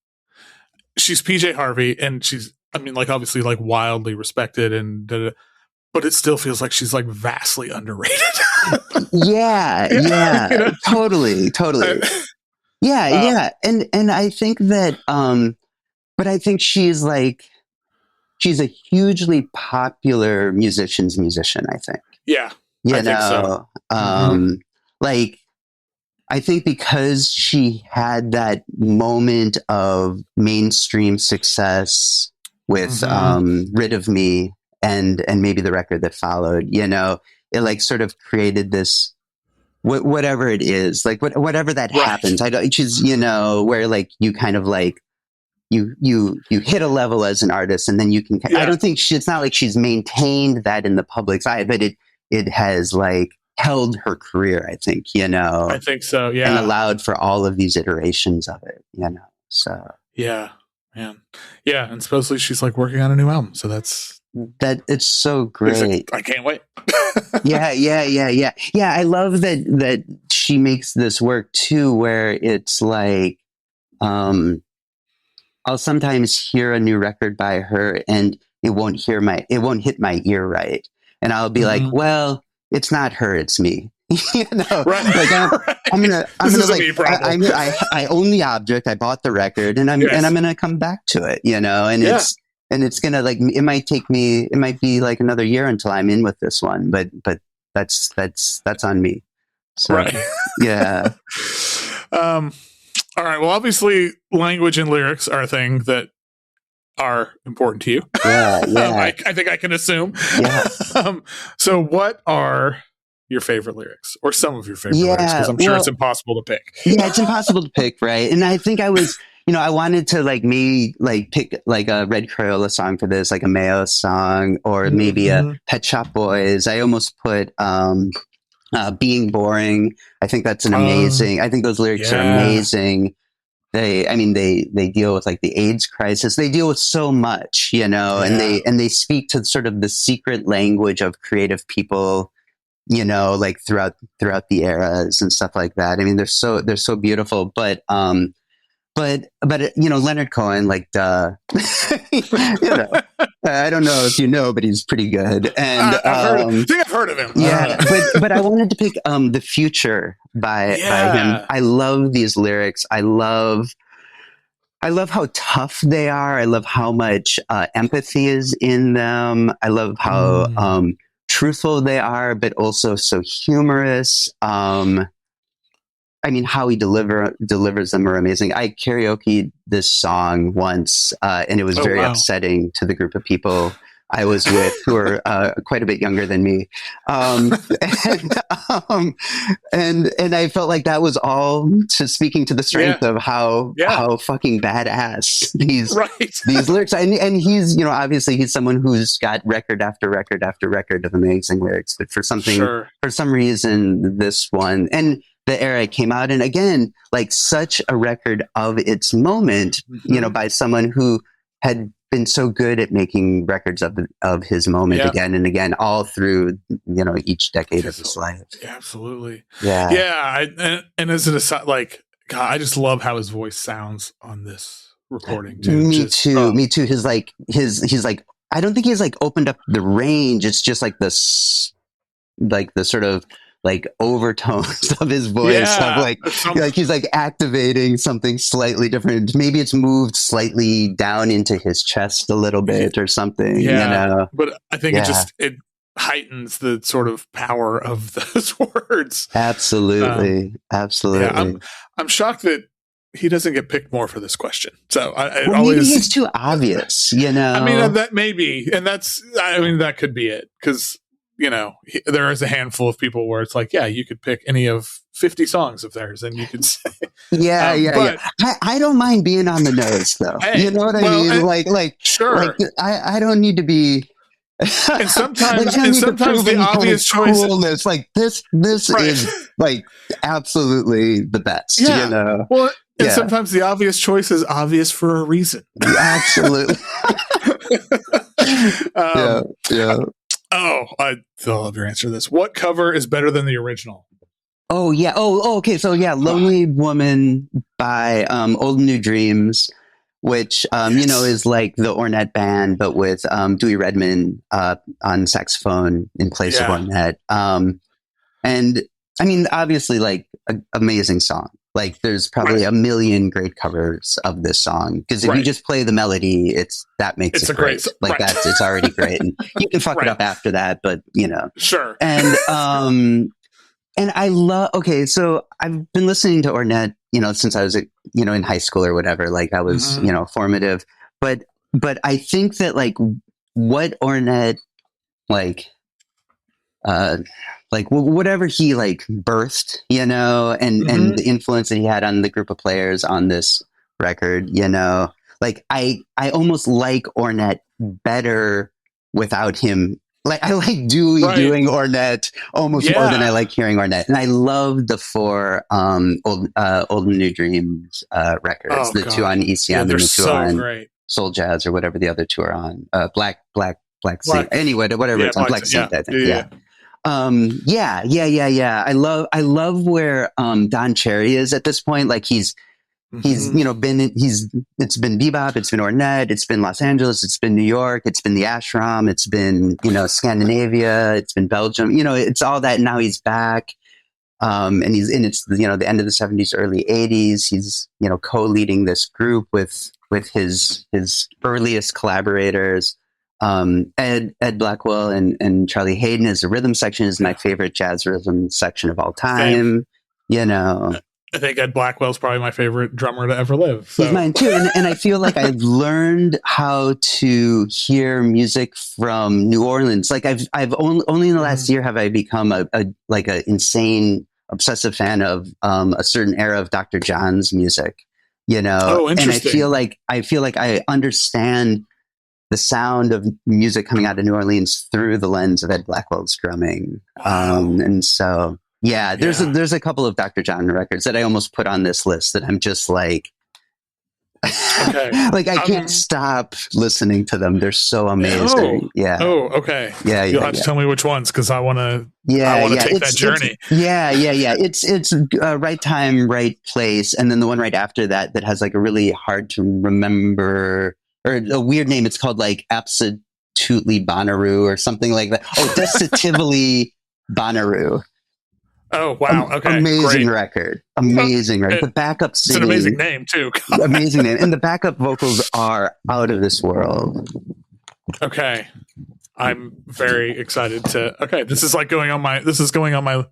she's PJ Harvey, and she's, I mean, like, obviously, like, wildly respected, and but it still feels like she's like vastly underrated. Yeah, you know? totally. Yeah. And I think that, but I think she's a hugely popular musician's musician, I think. Yeah. You I know, think so. like, I think because she had that moment of mainstream success with Rid of Me and maybe the record that followed, you know, it like sort of created this, whatever it is, like whatever that happens. I don't, she's, you know, where like you kind of like, you hit a level as an artist, and then you can, I don't think it's not like she's maintained that in the public's eye, but it has like held her career, I think, you know. I think so, yeah. And allowed for all of these iterations of it, you know. So yeah, man. Yeah, and supposedly she's like working on a new album, so that it's so great. I can't wait. Yeah. I love that she makes this work too, where it's like, I'll sometimes hear a new record by her and it won't hit my ear right. And I'll be like, well, it's not her, it's me. You know, like I'm gonna like, I own the object. I bought the record, and I'm gonna come back to it. You know, and it's gonna like, it might be like another year until I'm in with this one, but that's on me. So, yeah. All right. Well, obviously, language and lyrics are a thing that are important to you. Yeah. I think I can assume. Yeah. So, what are your favorite lyrics, or some of your favorite lyrics? Because I'm sure it's impossible to pick. Yeah, it's impossible to pick, right? And I think I was, you know, I wanted to like maybe like pick like a Red Crayola song for this, like a Mayo song, or maybe a Pet Shop Boys. I almost put Being Boring. I think that's an amazing, I think those lyrics are amazing. They deal with like the AIDS crisis. They deal with so much, you know, and they speak to sort of the secret language of creative people, you know, like throughout the eras and stuff like that. I mean, they're so beautiful, but you know, Leonard Cohen, like, you know, I don't know if you know, but he's pretty good. And I think I've heard of him. Yeah, but I wanted to pick The Future by him. I love these lyrics. I love how tough they are. I love how much empathy is in them. I love how truthful they are, but also so humorous. I mean, how he delivers them are amazing. I karaoke'd this song once, and it was very upsetting to the group of people I was with, who were quite a bit younger than me. And I felt like that was all speaking to the strength of how fucking badass these lyrics. And he's, you know, obviously he's someone who's got record after record after record of amazing lyrics, but for some reason, this one, and the era it came out in, again, like such a record of its moment, you know, by someone who had been so good at making records of his moment again and again, all through, you know, each decade of his life. Absolutely. Yeah. And as an aside, like, God, I just love how his voice sounds on this recording too. Me too. He's like, I don't think he's like opened up the range. It's just like this, like the sort of like overtones of his voice, of like he's like activating something slightly different. Maybe it's moved slightly down into his chest a little bit or something. You know? But I think it heightens the sort of power of those words. Absolutely. Yeah, I'm shocked that he doesn't get picked more for this question. So maybe it's too obvious, you know. I mean, that may be, and that could be it, because, you know, there is a handful of people where it's like, yeah, you could pick any of 50 songs of theirs and you could say, I don't mind being on the nose, though. You know what I mean? Sure. Like, I don't need to be. And sometimes, the obvious choice, like this is like absolutely the best. You know. Well, And Yeah. sometimes the obvious choice is obvious for a reason. Absolutely. Yeah. Oh, I love your answer to this. What cover is better than the original? Oh yeah. Okay. So yeah, Lonely Woman by Old New Dreams, which is like the Ornette band, but with Dewey Redman on saxophone in place of Ornette. And I mean, obviously, like amazing song. Like, there's probably a million great covers of this song because if you just play the melody, that makes it great. Like it's already great, and you can fuck it up after that, but sure. And I love. Okay, so I've been listening to Ornette, since I was in high school or whatever. Like that was formative, but I think that like what Ornette whatever he like birthed, and the influence that he had on the group of players on this record, like I almost like Ornette better without him. Like I like Dewey doing Ornette almost more than I like hearing Ornette. And I love the 4 old and New Dreams records, the 2 on ECM and the 2 on Soul Jazz or whatever the other 2 are on. Black Sync. Anyway, whatever it's on Black Sync, I think. Yeah. I love where Don Cherry is at this point. Like he's it's been bebop, it's been Ornette, it's been Los Angeles, it's been New York, it's been the ashram, it's been Scandinavia, it's been Belgium, it's all that. Now he's back, and it's the end of the 70s, early 80s. He's co-leading this group with his earliest collaborators. Ed Blackwell and Charlie Hayden. As a rhythm section is my favorite jazz rhythm section of all time. I think Ed Blackwell's probably my favorite drummer to ever live. So. He's mine too, and I feel like I've learned how to hear music from New Orleans. Like I've only in the last year have I become a insane obsessive fan of a certain era of Dr. John's music. Oh, interesting. And I feel like I understand the sound of music coming out of New Orleans through the lens of Ed Blackwell's drumming. And so, there's a couple of Dr. John records that I almost put on this list that I'm just like, like I can't stop listening to them. They're so amazing. Oh, okay. You'll have to tell me which ones, because I want to. Take that journey. It's Right Time, Right Place, and then the one right after that has like a really hard to remember. Or a weird name. It's called like Absolutely Bonnaroo or something like that. Oh, Desitively Bonnaroo. Oh, wow. Okay. Amazing record. Amazing record. The backup singing. It's an amazing name, too. Amazing name. And the backup vocals are out of this world. Okay. I'm very excited to. Okay. This is going on my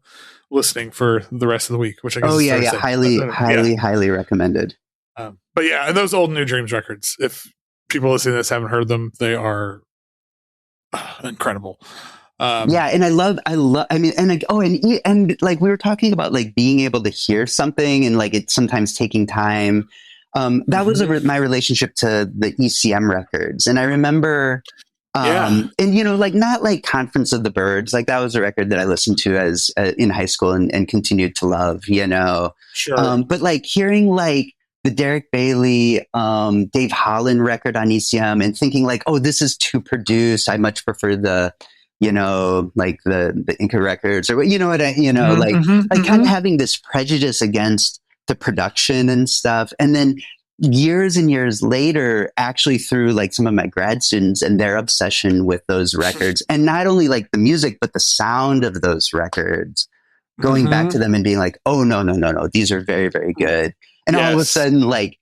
listening for the rest of the week, which I guess is Thursday. Highly recommended. But yeah, those Old New Dreams records, if people listening to this haven't heard them, they are incredible. And and like we were talking about like being able to hear something and like it's sometimes taking time. That was my relationship to the ECM records. And I remember, and like not like Conference of the Birds, like that was a record that I listened to as in high school and continued to love, Sure. But like hearing like the Derek Bailey, Dave Holland record on ECM and thinking like, oh, this is too produced. I much prefer the, like the Inca records or kind of having this prejudice against the production and stuff. And then years and years later, actually through like some of my grad students and their obsession with those records and not only like the music, but the sound of those records, going back to them and being like, oh, no, these are very, very good. And all of a sudden, like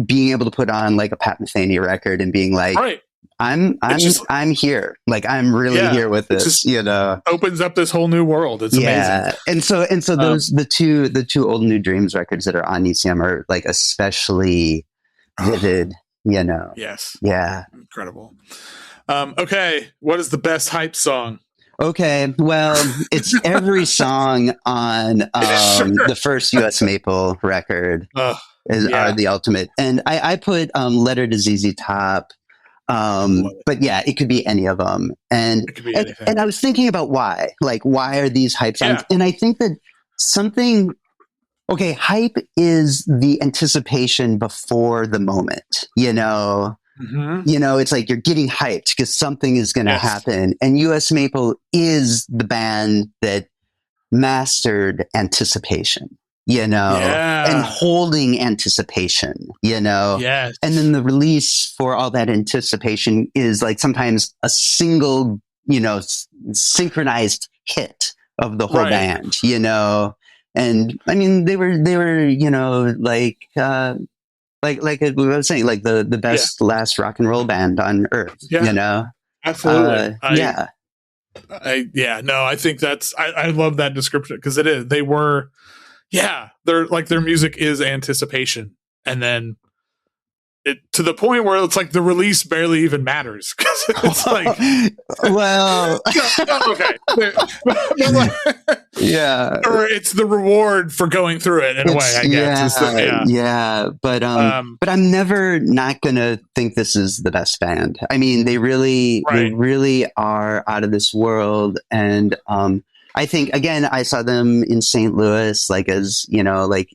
being able to put on like a Pat Metheny record and being like, I'm here. Like I'm really here with this. Opens up this whole new world. It's amazing. And so those the two Old New Dreams records that are on ECM are like especially vivid. Yes. Yeah. Incredible. Okay, what is the best hype song? Okay, well, it's every song on the first US Maple record are the ultimate. And I put Letter to ZZ Top, but yeah, it could be any of them. And I was thinking about why are these hype songs? And I think that Okay, hype is the anticipation before the moment, you know? You know, it's like you're getting hyped because something is going to happen. And US Maple is the band that mastered anticipation, you know, and holding anticipation, you know. And then the release for all that anticipation is like sometimes a single, you know, synchronized hit of the whole band, you know. And I mean, they were, you know, like I was saying, like the best last rock and roll band on earth, you know? Absolutely. Yeah. No, I think I love that description because it is. They were, they're like their music is anticipation. And then it to the point where it's like the release barely even matters because it's like, well, okay. Yeah. Or it's the reward for going through it in a way, I guess. But I'm never not gonna think this is the best band. I mean, they really are out of this world. And I think again, I saw them in St. Louis, like as I was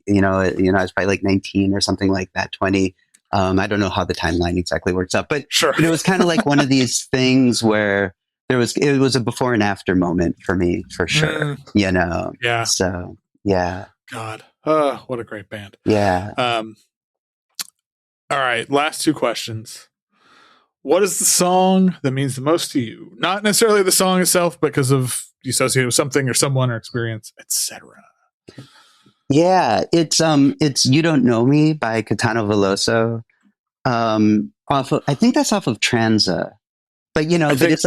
probably like 19 or something like that, 20. I don't know how the timeline exactly works out, but it was kind of like one of these things where it was a before and after moment for me, for sure. You know? Yeah. So, yeah. God. What a great band. Yeah. All right. Last two questions. What is the song that means the most to you? Not necessarily the song itself, because of you associate it with something or someone or experience, etc. Yeah, it's "You Don't Know Me" by Caetano Veloso. I think that's off of Tranza. But you know, it's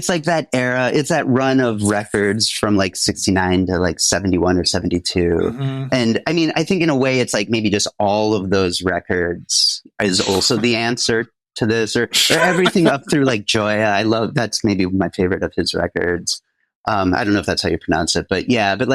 like that era. It's that run of records from like 69 to like 71 or 72. And I mean, I think in a way it's like maybe just all of those records is also the answer to this, or everything up through like Joya. That's maybe my favorite of his records. I don't know if that's how you pronounce it, but yeah, but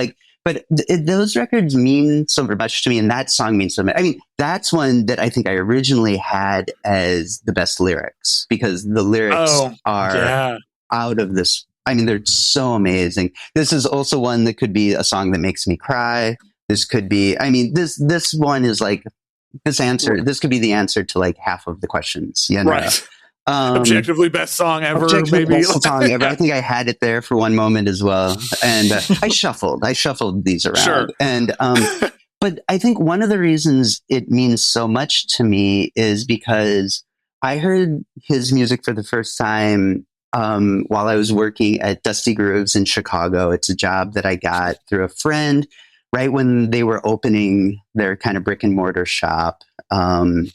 those records mean so much to me, and that song means so much. I mean, that's one that I think I originally had as the best lyrics, because the lyrics are out of this. I mean, they're so amazing. This is also one that could be a song that makes me cry. This could be, I mean, this one is like, this could be the answer to like half of the questions, you know? Right. Objectively best song ever, maybe. Best song ever. I think I had it there for one moment as well, and I shuffled these around. Sure. And but I think one of the reasons it means so much to me is because I heard his music for the first time while I was working at Dusty Grooves in Chicago. It's a job that I got through a friend right when they were opening their kind of brick and mortar shop, and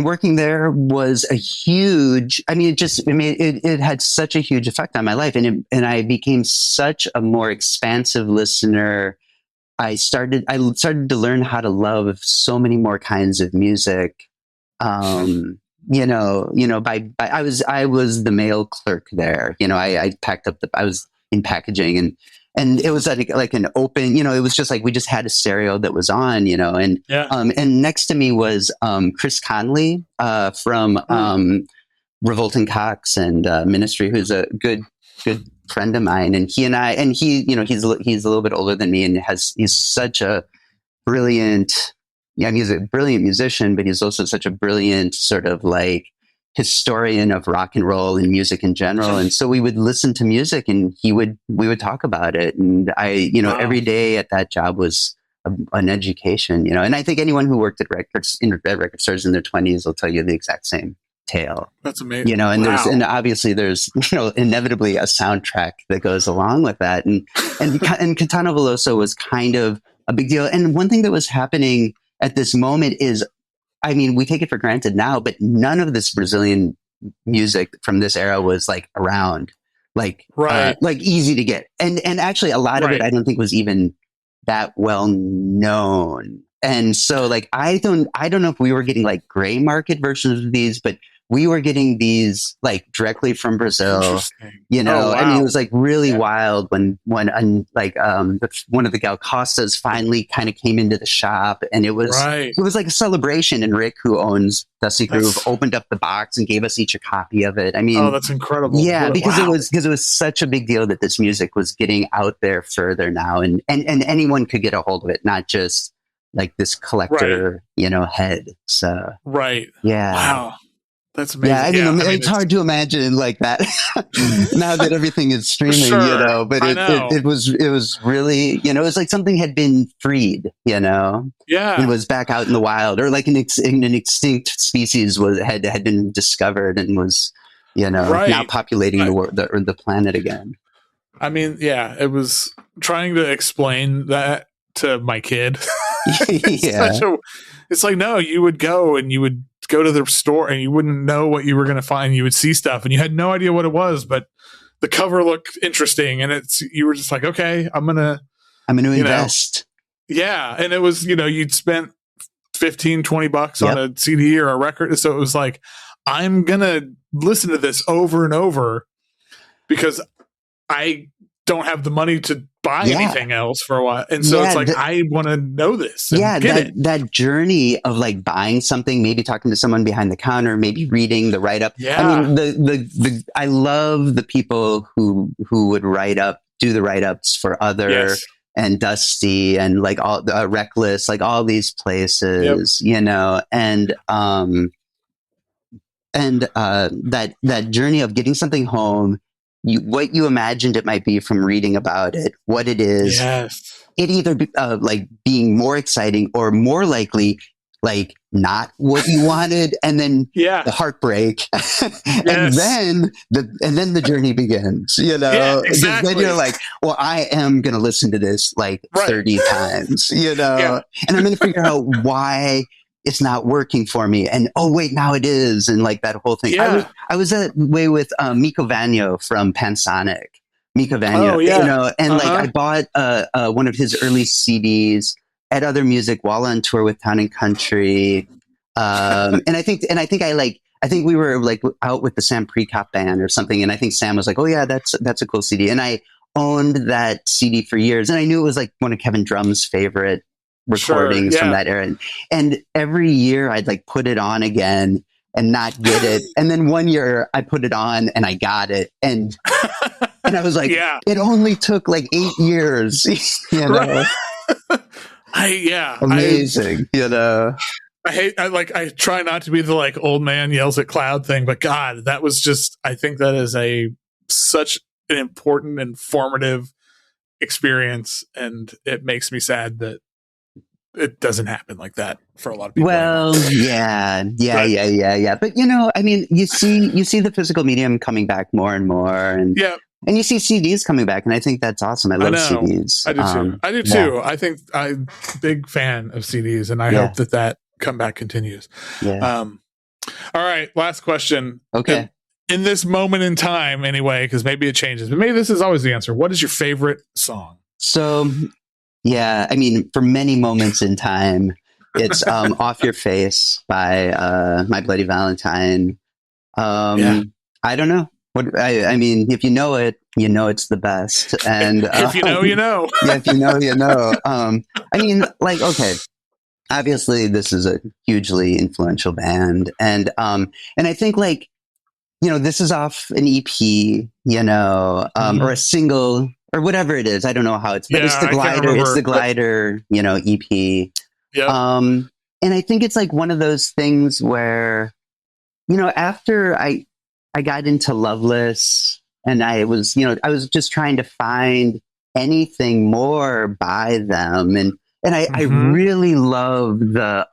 working there was a huge, I mean, it had such a huge effect on my life. And I became such a more expansive listener. I started to learn how to love so many more kinds of music. I was the mail clerk there. You know, I packed up I was in packaging, and it was like an open, you know, it was just like, we just had a stereo that was on, you know, and next to me was, Chris Conley, from, Revolting Cocks and, Ministry, who's a good friend of mine. And he, you know, he's a little bit older than me, and he's such a brilliant, he's a brilliant musician, but he's also such a brilliant sort of like historian of rock and roll and music in general. And so we would listen to music, and we would talk about it. And every day at that job was an education, you know. And I think anyone who worked at record stores in their 20s will tell you the exact same tale. That's amazing. You know, and obviously there's, you know, inevitably a soundtrack that goes along with that. And Caetano Veloso was kind of a big deal. And one thing that was happening at this moment is, I mean, we take it for granted now, but none of this Brazilian music from this era was like around, like easy to get. And actually a lot of it, I don't think was even that well known. And so like, I don't know if we were getting like gray market versions of these, but we were getting these like directly from Brazil. Interesting. You know, Oh, I mean, wow. it was like really wild when one of the Gal Costas finally kind of came into the shop, and it was Right. like a celebration. And Rick, who owns Dusty Groove, That's- opened up the box and gave us each a copy of it. I mean, Oh, that's incredible. yeah, because Wow. it was such a big deal that this music was getting out there further now, and anyone could get a hold of it, not just like this collector, you know, head. So Right. yeah. Wow. That's amazing. Yeah, I mean, it's hard to imagine like that now that everything is streaming, Sure, you know. But it was really, you know, it was like something had been freed, you know. Yeah, it was back out in the wild, or like an extinct species had been discovered and was, you know, now populating the planet again. I mean, yeah, it was trying to explain that to my kid. It's like, no, you would go and you would go to the store and you wouldn't know what you were going to find. You would see stuff and you had no idea what it was, but the cover looked interesting, and you were just like, okay, I'm gonna invest. Yeah, and it was, you know, you'd spent $15-$20 on a CD or a record, so it was like, I'm gonna listen to this over and over because I don't have the money to buy anything else for a while, and so it's like, I want to know this. And that journey of like buying something, maybe talking to someone behind the counter, maybe reading the write up. Yeah, I mean, I love the people who would do the write ups for other and Dusty and like all Reckless, like all these places, you know, and that journey of getting something home. What you imagined it might be from reading about it, what it is, it either like being more exciting or more likely like not what you wanted, and then the heartbreak, and then the journey begins. You know, then you're like, well, I am going to listen to this like 30 times. You know, and I'm going to figure out why it's not working for me, and oh wait, now it is, and like that whole thing. I was that way with Miko Vanyo from Pansonic. Miko Vanyo, you know, and like I bought one of his early CDs at Other Music while on tour with Town and Country, and I think we were like out with the Sam Prekop band or something, and I think Sam was like, oh yeah, that's a cool CD, and I owned that CD for years, and I knew it was like one of Kevin Drum's favorite recordings from that era, and every year I'd like put it on again and not get it, and then one year I put it on and I got it, and I was like, it only took like 8 years, you know. Amazing, you know. I try not to be the like old man yells at cloud thing, but God, that was just, I think that is such an important and formative experience, and it makes me sad that it doesn't happen like that for a lot of people. Well, yeah. But you know, I mean, you see the physical medium coming back more and more, and you see CDs coming back, and I think that's awesome. I love CDs. I do too. I think I'm a big fan of CDs, and I hope that comeback continues. All right, last question. Okay. In this moment in time, anyway, because maybe it changes, but maybe this is always the answer. What is your favorite song? So. Yeah, I mean, for many moments in time, it's Off Your Face by My Bloody Valentine. I don't know. I mean, if you know it, you know it's the best. And if you know, you know. Yeah, if you know, you know. I mean, like, okay, obviously this is a hugely influential band. And I think, like, you know, this is off an EP, you know, or a single, or whatever it is. I don't know how it's, but it's the Glider, you know, EP. And I think it's like one of those things where, you know, after I got into Loveless, and I was just trying to find anything more by them. And I really love the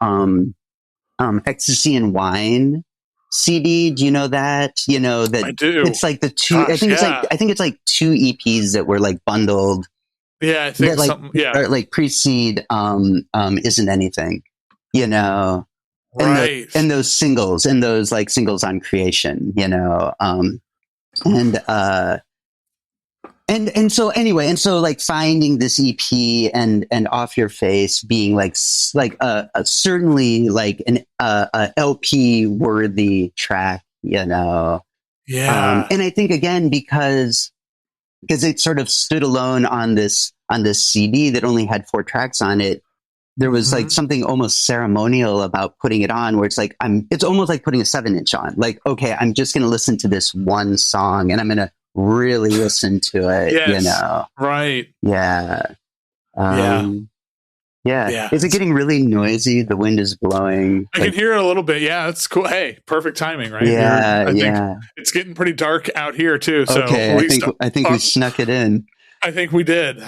Ecstasy and Wine CD. Do you know that? You know that I do. It's like the two. I think it's like two EPs that were like bundled. Yeah, I think or like precede Isn't Anything. You know, and those singles and those like singles on Creation. You know, and so anyway, and so like finding this EP and Off Your Face being like certainly like an LP worthy track, you know. Yeah. And I think again because it sort of stood alone on this CD that only had 4 tracks on it. There was like something almost ceremonial about putting it on, where it's like it's almost like putting a 7-inch on. Like, okay, I'm just going to listen to this one song, and I'm going to really listen to it. Yes. You know, right? Yeah. Yeah. Yeah. Is it getting really noisy? The wind is blowing. I can hear it a little bit. Yeah, that's cool. Hey, perfect timing, right? Yeah, I think yeah. it's getting pretty dark out here too. So okay, I think we snuck it in. I think we did.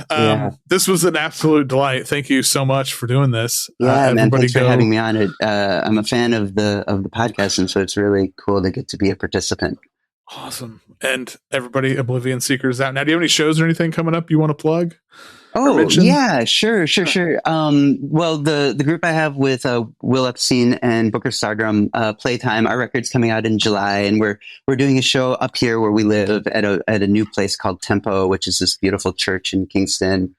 This was an absolute delight. Thank you so much for doing this. Yeah, man. Thanks for having me on it. I'm a fan of the podcast, and so it's really cool to get to be a participant. Awesome. And everybody, Oblivion Seekers out now. Do you have any shows or anything coming up you want to plug? Oh, yeah, sure. Well, the group I have with Will Epstein and Booker Stardrum, Playtime, our record's coming out in July, and we're doing a show up here where we live at a new place called Tempo, which is this beautiful church in Kingston.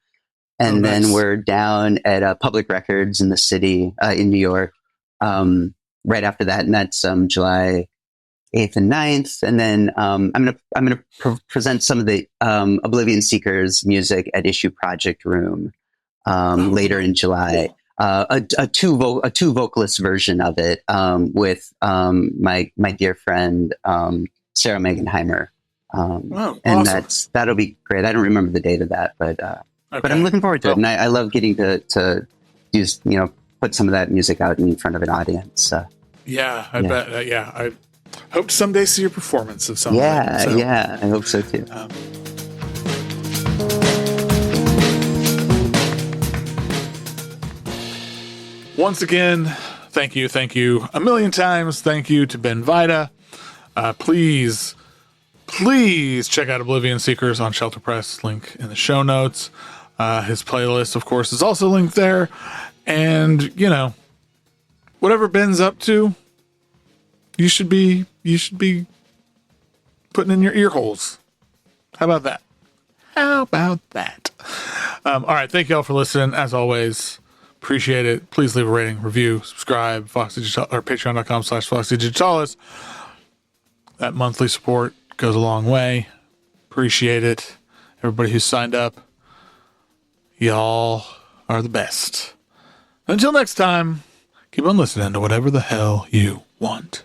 And then we're down at Public Records in the city in New York right after that, and that's July 8th and 9th. And then I'm gonna present some of the Oblivion Seekers music at Issue Project Room later in July. A two vocalist version of it with my dear friend Sarah Megenheimer. And that'll be great. I don't remember the date of that, but I'm looking forward to it. And I love getting to use, put some of that music out in front of an audience. Yeah, I bet. Yeah, I hope to someday see your performance of something. Yeah, I hope so too. Once again, thank you a million times. Thank you to Ben Vida. Please check out Oblivion Seekers on Shelter Press, link in the show notes. His playlist, of course, is also linked there. And, whatever Ben's up to, you should be putting in your ear holes. How about that? All right. Thank you all for listening. As always, appreciate it. Please leave a rating, review, subscribe, patreon.com/Foxy Digitalis. That monthly support goes a long way. Appreciate it. Everybody who's signed up, y'all are the best. Until next time, keep on listening to whatever the hell you want.